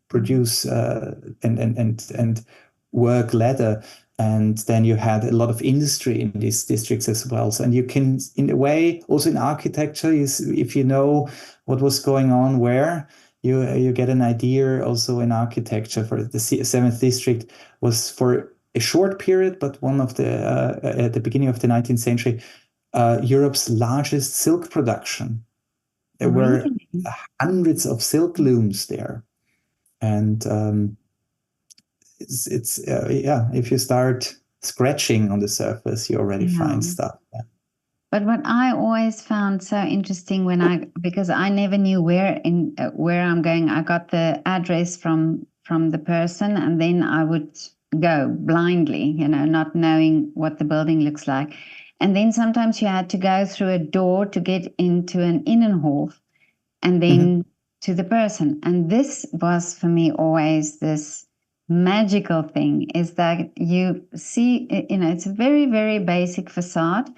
produce and work leather. And then you had a lot of industry in these districts as well. So, and you can, in a way, also in architecture, if you know what was going on where, you get an idea also in architecture. For the 7th district was for a short period, but one of the at the beginning of the 19th century, Europe's largest silk production. There were hundreds of silk looms there, and it's yeah. If you start scratching on the surface, you already find stuff. Yeah. But what I always found so interesting because I never knew where I'm going. I got the address from the person, and then I would go blindly, not knowing what the building looks like. And then sometimes you had to go through a door to get into an Innenhof, and then to the person. And this was for me always this magical thing, is that you see, it's a very, very basic facade.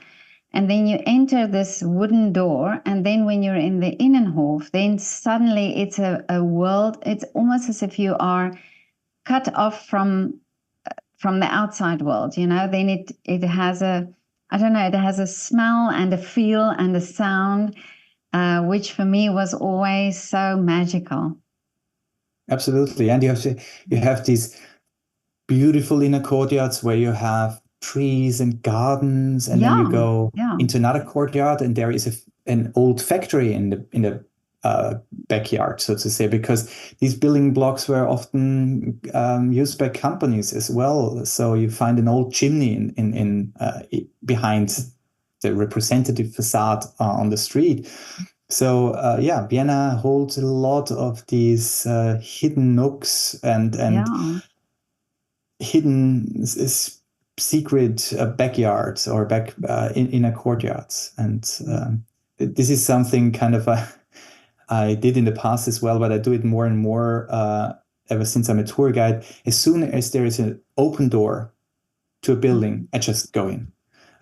And then you enter this wooden door, and then when you're in the Innenhof, then suddenly it's a world. It's almost as if you are cut off from the outside world. Then it has it has a smell and a feel and a sound, which for me was always so magical. Absolutely, and you have these beautiful inner courtyards where you have trees and gardens, and then you go into another courtyard, and there is an old factory in the backyard, so to say, because these building blocks were often used by companies as well. So you find an old chimney in behind the representative facade on the street. So Vienna holds a lot of these hidden nooks and hidden secret backyards or inner courtyards, and this is something kind of I did in the past as well, but I do it more and more ever since I'm a tour guide. As soon as there is an open door to a building, I just go in.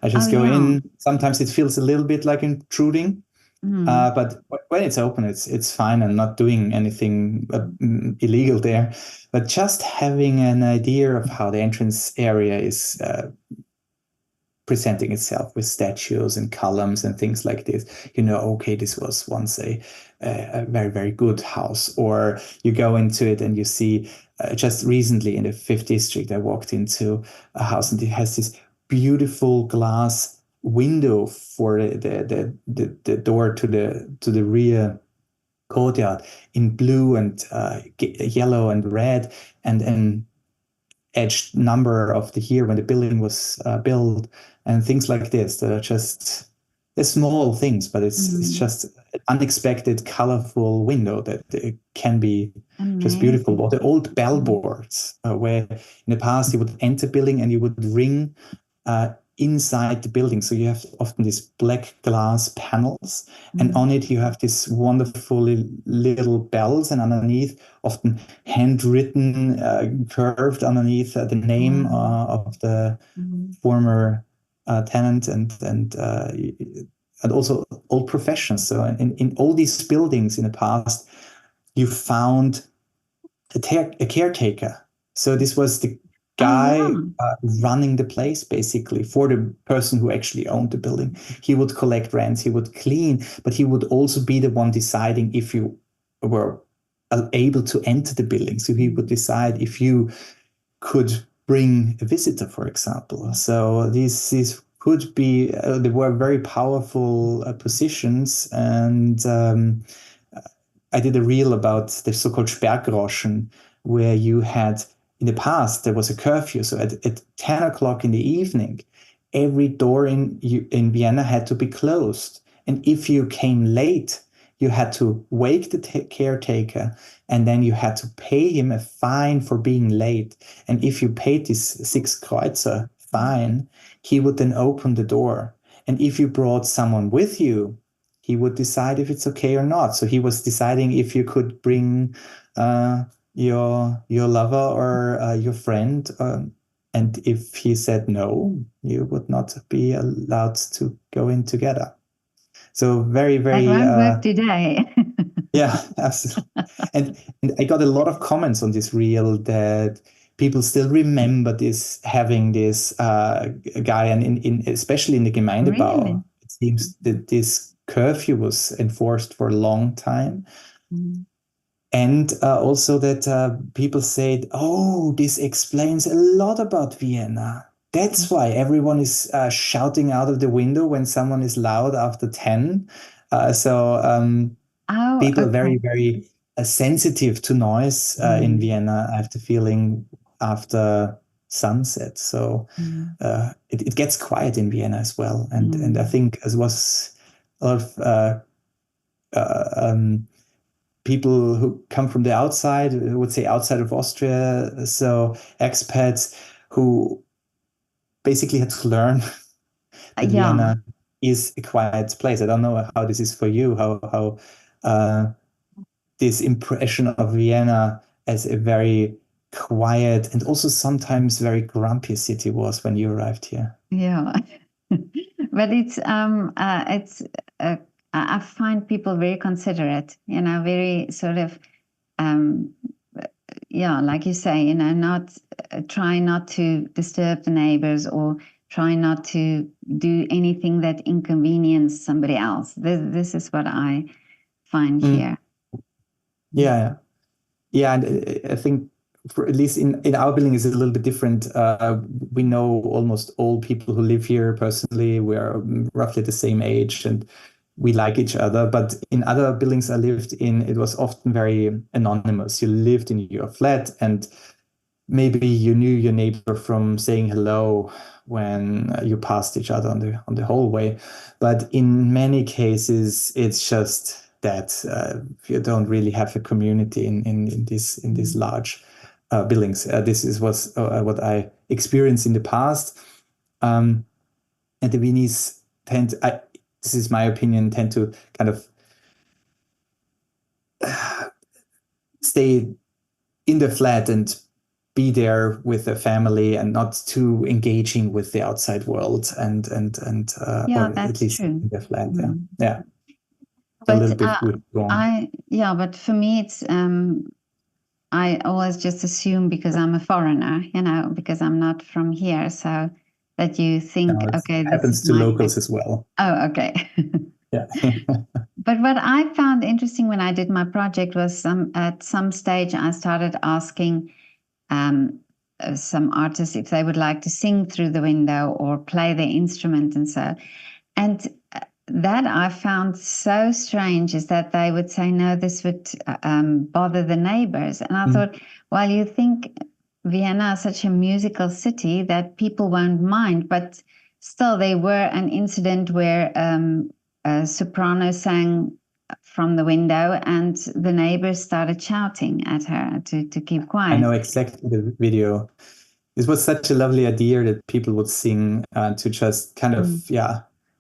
In. Sometimes it feels a little bit like intruding, but when it's open, it's fine. I'm not doing anything illegal there, but just having an idea of how the entrance area is presenting itself with statues and columns and things like this. Okay, this was once a very, very good house. Or you go into it and you see, just recently in the 5th district, I walked into a house and it has this beautiful glass window for the door to the rear courtyard in blue and yellow and red, and edged number of the year when the building was built, and things like this. They're small things, but it's just an unexpected, colorful window that it can be just beautiful. Or the old bellboards, where in the past you would enter building and you would ring inside the building. So you have often these black glass panels, and on it you have these wonderful little bells, and underneath, often handwritten, curved underneath, the name of the former tenant, and also old professions. So in all these buildings in the past, you found a caretaker. So this was the guy running the place, basically, for the person who actually owned the building. He would collect rents, he would clean, but he would also be the one deciding if you were able to enter the building. So he would decide if you could bring a visitor, for example. So these could be, they were very powerful positions. And I did a reel about the so-called Sperrgroschen, where you had, in the past, there was a curfew. So at 10 o'clock in the evening, every door in Vienna had to be closed. And if you came late, you had to wake the caretaker, and then you had to pay him a fine for being late. And if you paid this 6 Kreuzer fine, he would then open the door. And if you brought someone with you, he would decide if it's okay or not. So he was deciding if you could bring your lover or your friend. And if he said no, you would not be allowed to go in together. So very, That very. won't work today. Yeah, absolutely. And I got a lot of comments on this reel that people still remember this, having this guy, and especially in the Really? Gemeindebau, it seems that this curfew was enforced for a long time. Mm. And also that people said, oh, this explains a lot about Vienna. That's why everyone is shouting out of the window when someone is loud after 10. Oh, People are very, okay. very sensitive to noise in Vienna, I have the feeling, after sunset. So Mm. it gets quiet in Vienna as well. And I think as was a lot of people who come from the outside, I would say outside of Austria, so expats who basically had to learn that Yeah. Vienna is a quiet place. I don't know how this is for you, how this impression of Vienna as a very quiet and also sometimes very grumpy city was when you arrived here. Yeah. But I find people very considerate, very sort of, um, yeah, like you say, not try not to disturb the neighbors or try not to do anything that inconvenience somebody else. This is what I find here. Yeah. Yeah, and I think for at least in our building is a little bit different. We know almost all people who live here personally. We are roughly the same age and we like each other. But in other buildings I lived in, it was often very anonymous. You lived in your flat and maybe you knew your neighbor from saying hello when you passed each other on the hallway. But in many cases, it's just that you don't really have a community in these large buildings. This is what I experienced in the past. And the Viennese this is my opinion, tend to kind of stay in the flat and be there with their family and not too engaging with the outside world and Yeah, or at that's least true. in the flat. Yeah. A But little bit withdrawn. but for me, it's I always just assume because I'm a foreigner, because I'm not from here, so that you think, Now it okay, this happens is to my locals as well. Oh, okay. Yeah. But what I found interesting when I did my project was at some stage I started asking some artists if they would like to sing through the window or play their instrument and so. And that I found so strange is that they would say, no, this would bother the neighbors. And I thought, well, you think Vienna is such a musical city that people won't mind, but still there were an incident where a soprano sang from the window and the neighbors started shouting at her to keep quiet. I know exactly the video. This was such a lovely idea that people would sing to just kind of,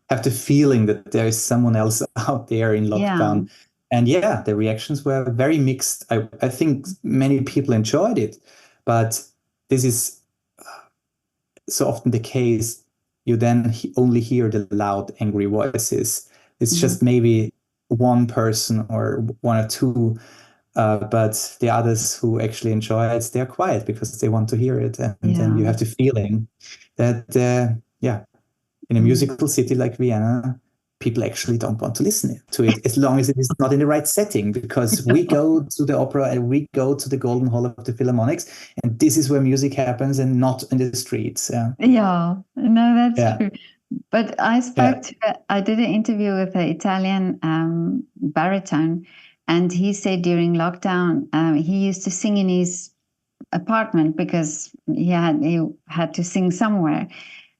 have the feeling that there is someone else out there in lockdown. And the reactions were very mixed. I think many people enjoyed it, but this is so often the case. You then only hear the loud, angry voices. It's just maybe one person or one or two, but the others who actually enjoy it, they're quiet because they want to hear it. And then you have the feeling that, in a musical city like Vienna, people actually don't want to listen to it as long as it is not in the right setting, because we go to the opera and we go to the Golden Hall of the Philharmonics, and this is where music happens and not in the streets. No, that's true. But I I did an interview with an Italian baritone, and he said during lockdown, he used to sing in his apartment because he had to sing somewhere.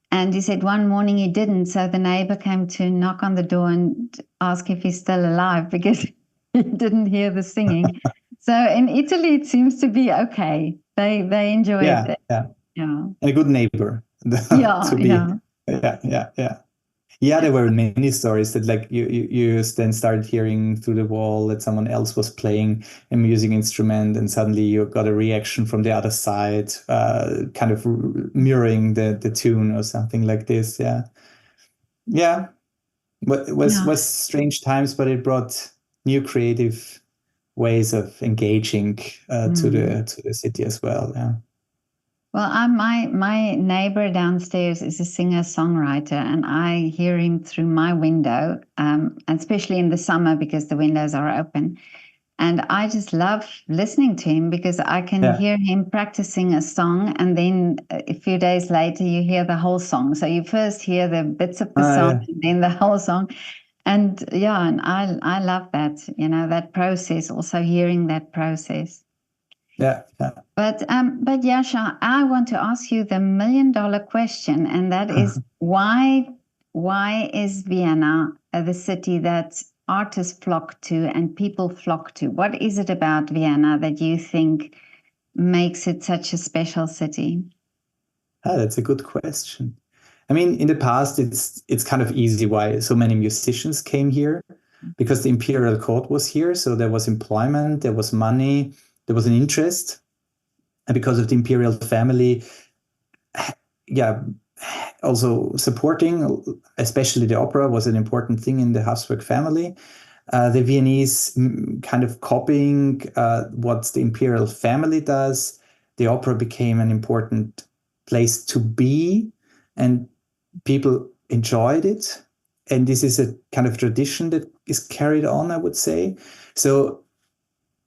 And he said one morning he didn't, so the neighbor came to knock on the door and ask if he's still alive because he didn't hear the singing. So in Italy, it seems to be okay. They enjoy it. Yeah. And a good neighbor to be. Yeah, there were many stories that like you then started hearing through the wall that someone else was playing a music instrument, and suddenly you got a reaction from the other side, kind of mirroring the tune or something like this. Yeah. But was strange times, but it brought new creative ways of engaging to the city as well. Yeah. Well, my neighbor downstairs is a singer-songwriter, and I hear him through my window, especially in the summer because the windows are open. And I just love listening to him because I can hear him practicing a song, and then a few days later you hear the whole song. So you first hear the bits of the song, and then the whole song. And and I love that, that process, also hearing that process. Yeah. But Jascha, I want to ask you the $1 million question, and that is why is Vienna the city that artists flock to and people flock to? What is it about Vienna that you think makes it such a special city? That's a good question. I mean, in the past, it's kind of easy why so many musicians came here, because the imperial court was here, so there was employment, there was money, there was an interest. And because of the imperial family, also supporting, especially the opera, was an important thing in the Habsburg family. The Viennese kind of copying what the imperial family does. The opera became an important place to be, and people enjoyed it. And this is a kind of tradition that is carried on, I would say. So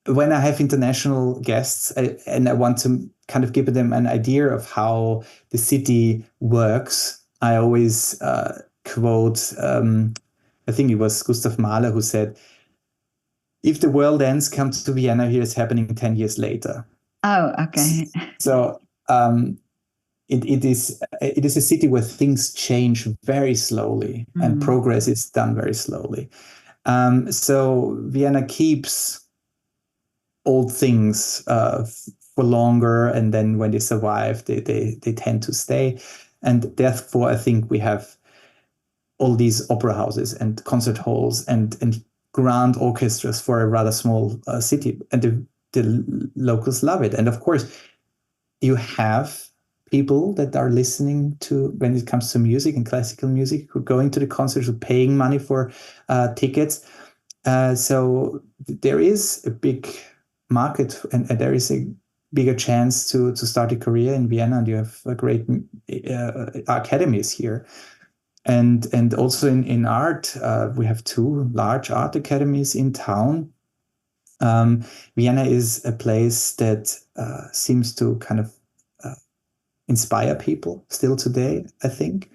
when I have international guests and I want to kind of give them an idea of how the city works, I always quote, I think it was Gustav Mahler who said, "If the world ends, come to Vienna, here it's happening 10 years later." Oh, okay. So it is a city where things change very slowly and progress is done very slowly. So Vienna keeps old things for longer, and then when they survive, they tend to stay. And therefore, I think we have all these opera houses and concert halls and grand orchestras for a rather small city, and the locals love it. And of course, you have people that are listening to, when it comes to music and classical music, who are going to the concerts, who are paying money for tickets. So there is a big market, and there is a bigger chance to start a career in Vienna, and you have great academies here. And also in art, we have 2 large art academies in town. Vienna is a place that seems to kind of inspire people still today, I think.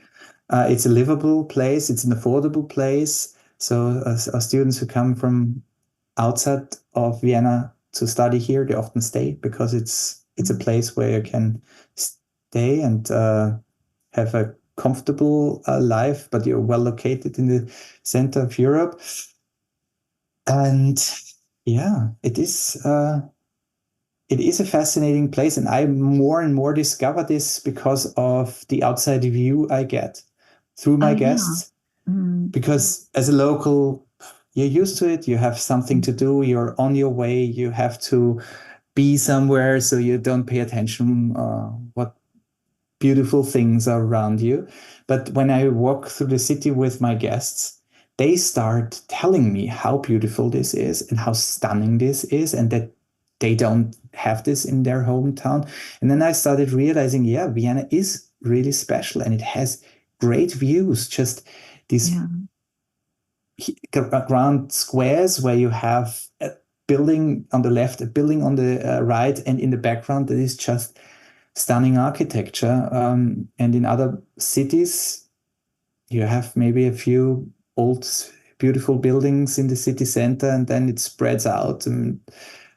It's a livable place, it's an affordable place. So our students who come from outside of Vienna to study here, they often stay because it's a place where you can stay and have a comfortable life, but you're well located in the center of Europe. And it is a fascinating place, and I more and more discover this because of the outside view I get through my guests. Because as a local, you're used to it, you have something to do, you're on your way, you have to be somewhere, so you don't pay attention what beautiful things are around you. But when I walk through the city with my guests, they start telling me how beautiful this is and how stunning this is, and that they don't have this in their hometown. And then I started realizing, Vienna is really special, and it has great views. Just these grand squares where you have a building on the left, a building on the right, and in the background that is just stunning architecture. And in other cities, you have maybe a few old, beautiful buildings in the city center, and then it spreads out, and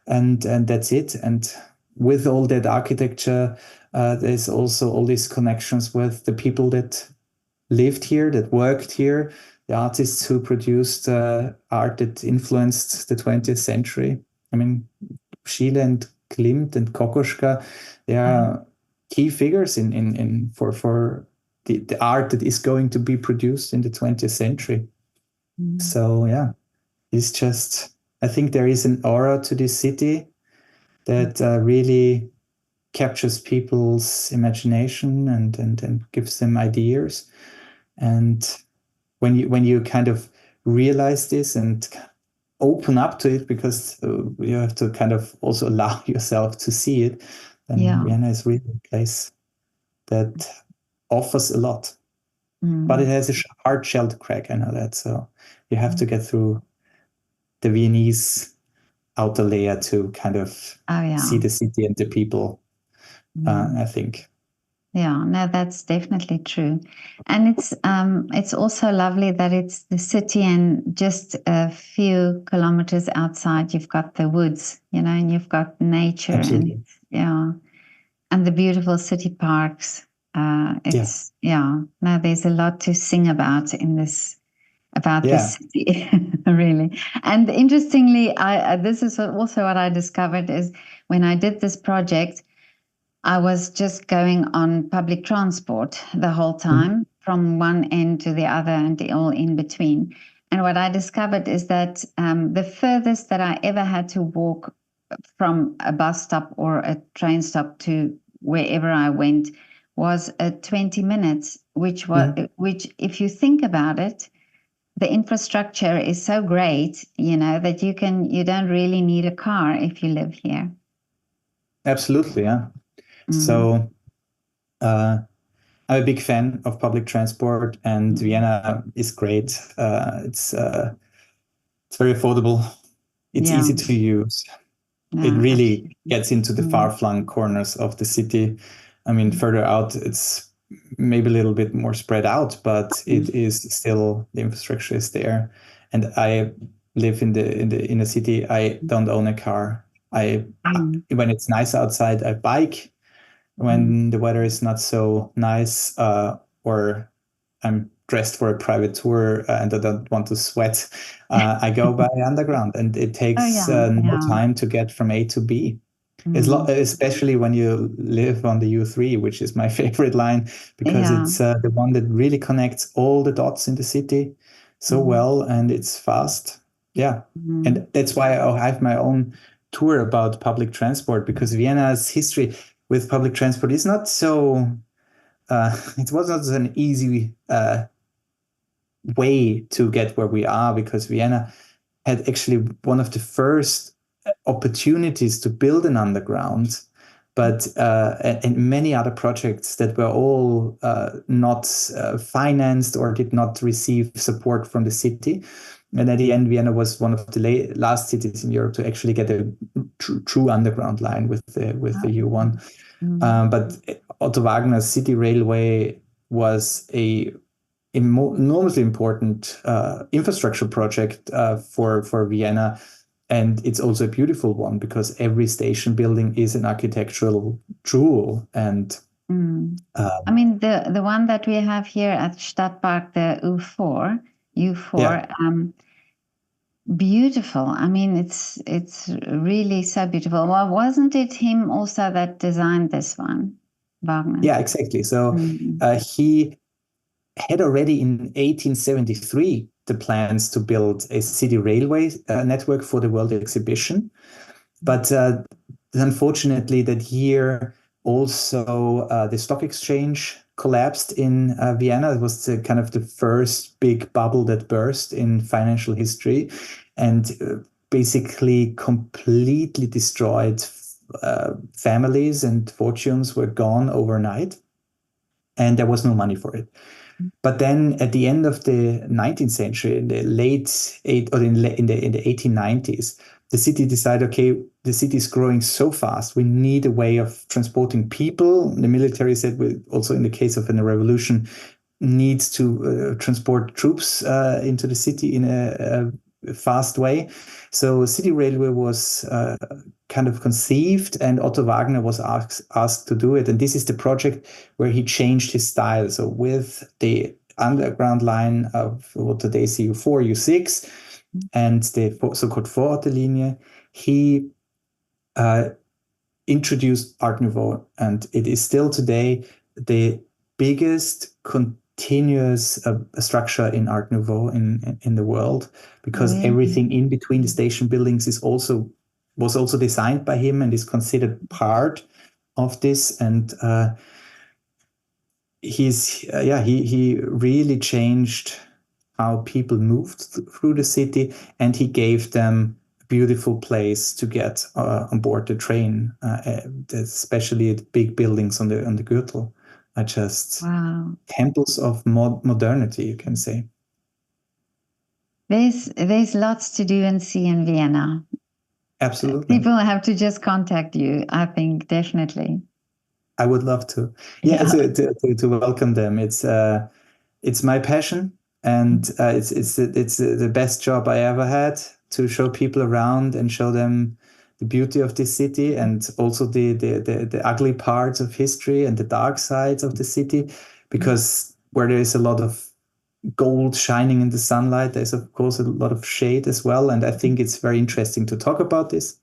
that's it. And with all that architecture, there's also all these connections with the people that lived here, that worked here, the artists who produced art that influenced the 20th century. I mean, Schiele and Klimt and Kokoschka, they are key figures for the art that is going to be produced in the 20th century. So it's just, I think there is an aura to this city that really captures people's imagination and gives them ideas. And when you kind of realize this and open up to it, because you have to kind of also allow yourself to see it, then Vienna is really a place that offers a lot. But it has a hard shell to crack, I know that. So you have to get through the Viennese outer layer to kind of see the city and the people, I think. Yeah, no, that's definitely true. And it's also lovely that it's the city, and just a few kilometers outside you've got the woods, and you've got nature. Absolutely. And the beautiful city parks. No, there's a lot to sing about about this city, really. And interestingly, this is also what I discovered is when I did this project, I was just going on public transport the whole time, from one end to the other and all in between. And what I discovered is that the furthest that I ever had to walk from a bus stop or a train stop to wherever I went was 20 minutes, which if you think about it, the infrastructure is so great, that you don't really need a car if you live here. Absolutely, yeah. So I'm a big fan of public transport, and Vienna is great. It's very affordable. It's easy to use. It really gets into the far-flung corners of the city. I mean, further out, it's maybe a little bit more spread out, but it is still, the infrastructure is there. And I live in the inner city. I don't own a car. When it's nice outside, I bike. When the weather is not so nice, or I'm dressed for a private tour and I don't want to sweat, I go by underground, and it takes no time to get from A to B. Especially when you live on the U3, which is my favorite line, because it's the one that really connects all the dots in the city so well, and it's fast. Yeah. And that's why I have my own tour about public transport, because Vienna's history with public transport is not so, it was not an easy way to get where we are, because Vienna had actually one of the first opportunities to build an underground, but and many other projects that were all not financed or did not receive support from the city. And at the end, Vienna was one of the last cities in Europe to actually get a true underground line with the U1. But Otto Wagner's City Railway was a enormously important infrastructure project for Vienna. And it's also a beautiful one, because every station building is an architectural jewel. And I mean, the one that we have here at Stadtpark, the U4, beautiful. I mean, it's really so beautiful. Well, wasn't it him also that designed this one, Wagner? Yeah, exactly. So he had already in 1873 the plans to build a city railway network for the World Exhibition. But unfortunately, that year also the stock exchange collapsed in Vienna. It was kind of the first big bubble that burst in financial history, and basically completely destroyed families, and fortunes were gone overnight, and there was no money for it. But then at the end of the 19th century, in the in the 1890s, the city decided, okay, the city is growing so fast, we need a way of transporting people. The military said, also in the case of a revolution, needs to transport troops into the city in a fast way. So City Railway was kind of conceived, and Otto Wagner was asked to do it. And this is the project where he changed his style. So with the underground line of what today is U4, U6, and the so-called Vororte-Linie, he introduced Art Nouveau. And it is still today the biggest continuous structure in Art Nouveau in the world, because everything in between the station buildings was also designed by him and is considered part of this. And he really changed how people moved through the city, and he gave them a beautiful place to get on board the train, especially the big buildings on the Gürtel are just temples of modernity, you can say. There's lots to do and see in Vienna. Absolutely. People have to just contact you, I think, definitely. I would love to. Yeah, to welcome them. It's my passion, and it's the best job I ever had, to show people around and show them the beauty of this city, and also the ugly parts of history and the dark sides of the city, because where there is a lot of gold shining in the sunlight, there's of course a lot of shade as well, and I think it's very interesting to talk about this.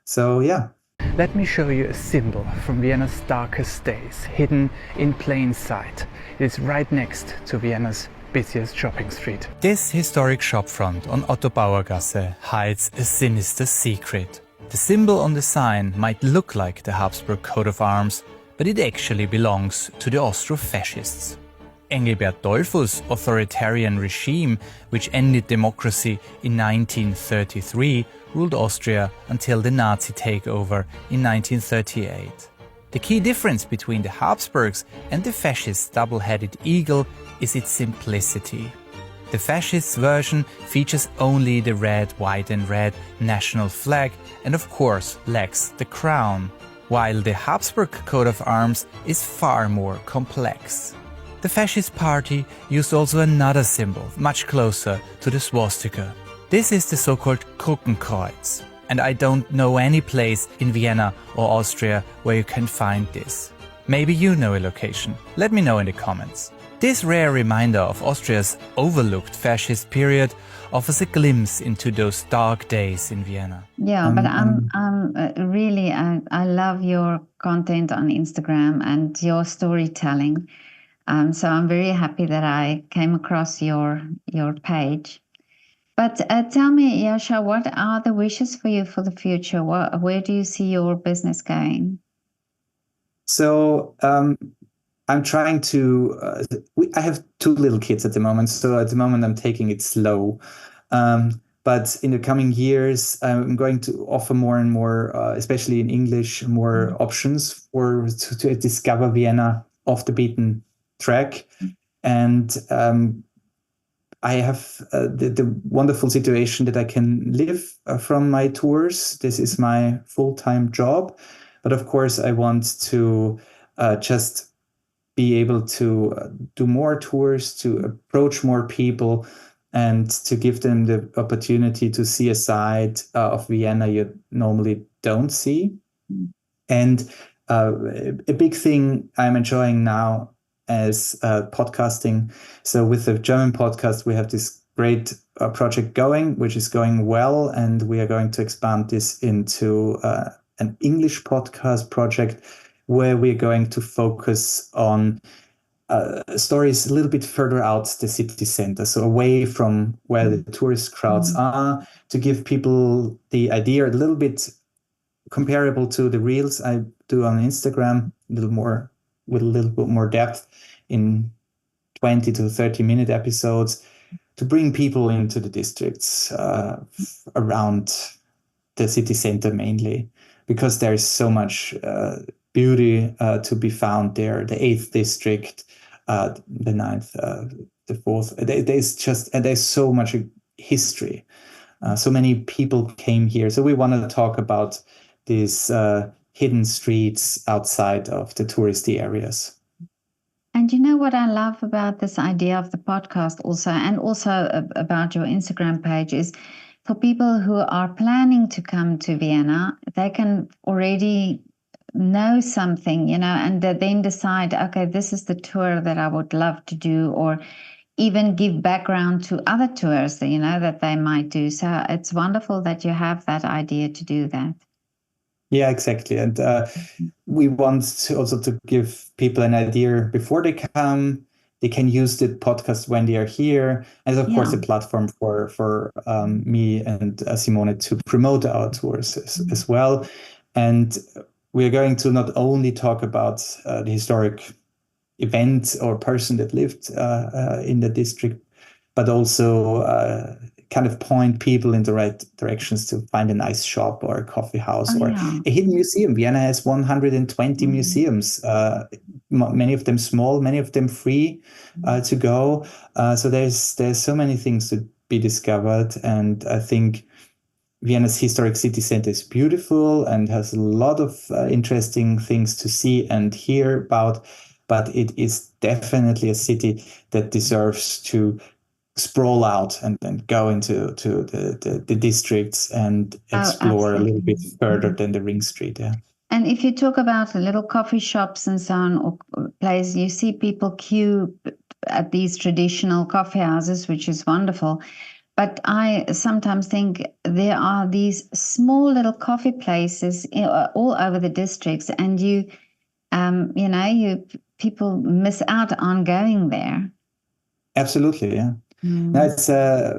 So yeah. Let me show you a symbol from Vienna's darkest days, hidden in plain sight. It is right next to Vienna's busiest shopping street. This historic shopfront on Otto Bauer-Gasse hides a sinister secret. The symbol on the sign might look like the Habsburg coat of arms, but it actually belongs to the Austro-fascists. Engelbert Dollfuß's authoritarian regime, which ended democracy in 1933, ruled Austria until the Nazi takeover in 1938. The key difference between the Habsburgs and the fascist double-headed eagle is its simplicity. The fascist version features only the red, white and red national flag and of course lacks the crown, while the Habsburg coat of arms is far more complex. The fascist party used also another symbol, much closer to the swastika. This is the so-called Krückenkreuz, and I don't know any place in Vienna or Austria where you can find this. Maybe you know a location. Let me know in the comments. This rare reminder of Austria's overlooked fascist period offers a glimpse into those dark days in Vienna. Yeah, but I'm really, I love your content on Instagram and your storytelling. So I'm very happy that I came across your page. But tell me, Jascha, what are the wishes for you for the future? Where do you see your business going? So I'm trying to. I have 2 little kids at the moment, so at the moment I'm taking it slow. But in the coming years, I'm going to offer more and more, especially in English, more options to discover Vienna off the beaten track. And I have the wonderful situation that I can live from my tours. This is my full-time job. But of course, I want to just be able to do more tours, to approach more people, and to give them the opportunity to see a side of Vienna you normally don't see. And a big thing I'm enjoying now as podcasting. So with the German podcast, we have this great project going, which is going well, and we are going to expand this into an English podcast project where we're going to focus on stories a little bit further out the city center, so away from where the tourist crowds are, to give people the idea a little bit comparable to the reels I do on Instagram, a little more with a little bit more depth in 20 to 30-minute episodes, to bring people into the districts around the city center mainly, because there's so much beauty to be found there. The 8th district, the 9th, the 4th. There's so much history. So many people came here. So we want to talk about these hidden streets outside of the touristy areas. And you know what I love about this idea of the podcast also, and also about your Instagram page, is for people who are planning to come to Vienna, they can already know something, and then decide, okay, this is the tour that I would love to do, or even give background to other tours, that they might do. So it's wonderful that you have that idea to do that. Yeah, exactly. And we want to also to give people an idea before they come. They can use the podcast when they are here, and of course a platform for me and Simone to promote our tours as well. And we are going to not only talk about the historic event or person that lived in the district, but also kind of point people in the right directions to find a nice shop or a coffee house or a hidden museum. Vienna has 120 museums, many of them small, many of them free to go. So there's so many things to be discovered, and I think Vienna's historic city center is beautiful and has a lot of interesting things to see and hear about, but it is definitely a city that deserves to sprawl out and go into the districts and explore a little bit further than the Ring Street. Yeah. And if you talk about little coffee shops and so on, or places, you see people queue at these traditional coffee houses, which is wonderful. But I sometimes think there are these small little coffee places all over the districts, and people miss out on going there. Absolutely, yeah. No, it's I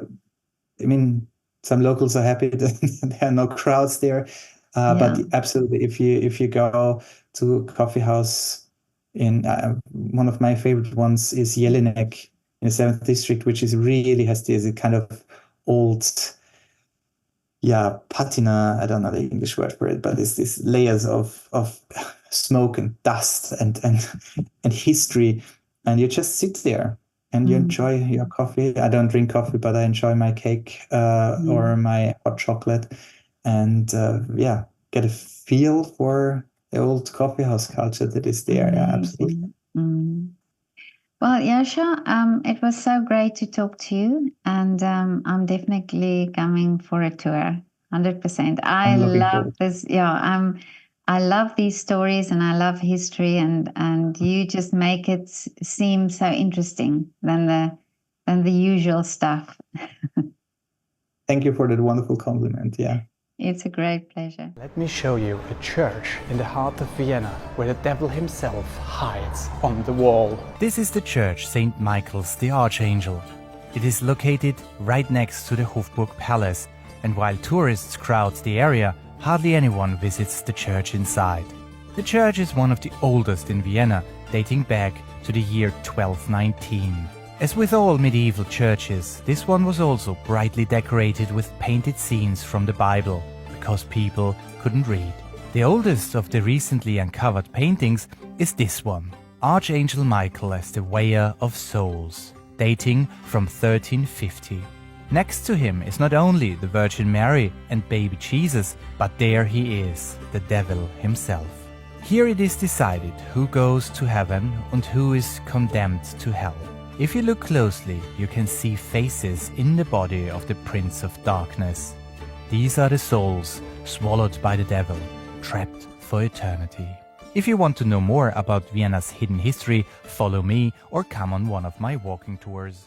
mean, some locals are happy that there are no crowds there, but absolutely, if you go to a coffee house in one of my favorite ones is Jelinek in the 7th district, which is really has this kind of old, patina. I don't know the English word for it, but it's these layers of smoke and dust and history, and you just sit there and you enjoy your coffee. I don't drink coffee, but I enjoy my cake or my hot chocolate, and get a feel for the old coffee house culture that is there. Yeah, absolutely. Well, Jascha, it was so great to talk to you, and I'm definitely coming for a tour, 100%. I love this. Yeah, I love these stories, and I love history, and you just make it seem so interesting than the usual stuff. Thank you for that wonderful compliment. Yeah. It's a great pleasure. Let me show you a church in the heart of Vienna where the devil himself hides on the wall. This is the church St. Michael's the Archangel. It is located right next to the Hofburg Palace, and while tourists crowd the area, hardly anyone visits the church inside. The church is one of the oldest in Vienna, dating back to the year 1219. As with all medieval churches, this one was also brightly decorated with painted scenes from the Bible, because people couldn't read. The oldest of the recently uncovered paintings is this one, Archangel Michael as the Weigher of Souls, dating from 1350. Next to him is not only the Virgin Mary and baby Jesus, but there he is, the devil himself. Here it is decided who goes to heaven and who is condemned to hell. If you look closely, you can see faces in the body of the Prince of Darkness. These are the souls swallowed by the devil, trapped for eternity. If you want to know more about Vienna's hidden history, follow me or come on one of my walking tours.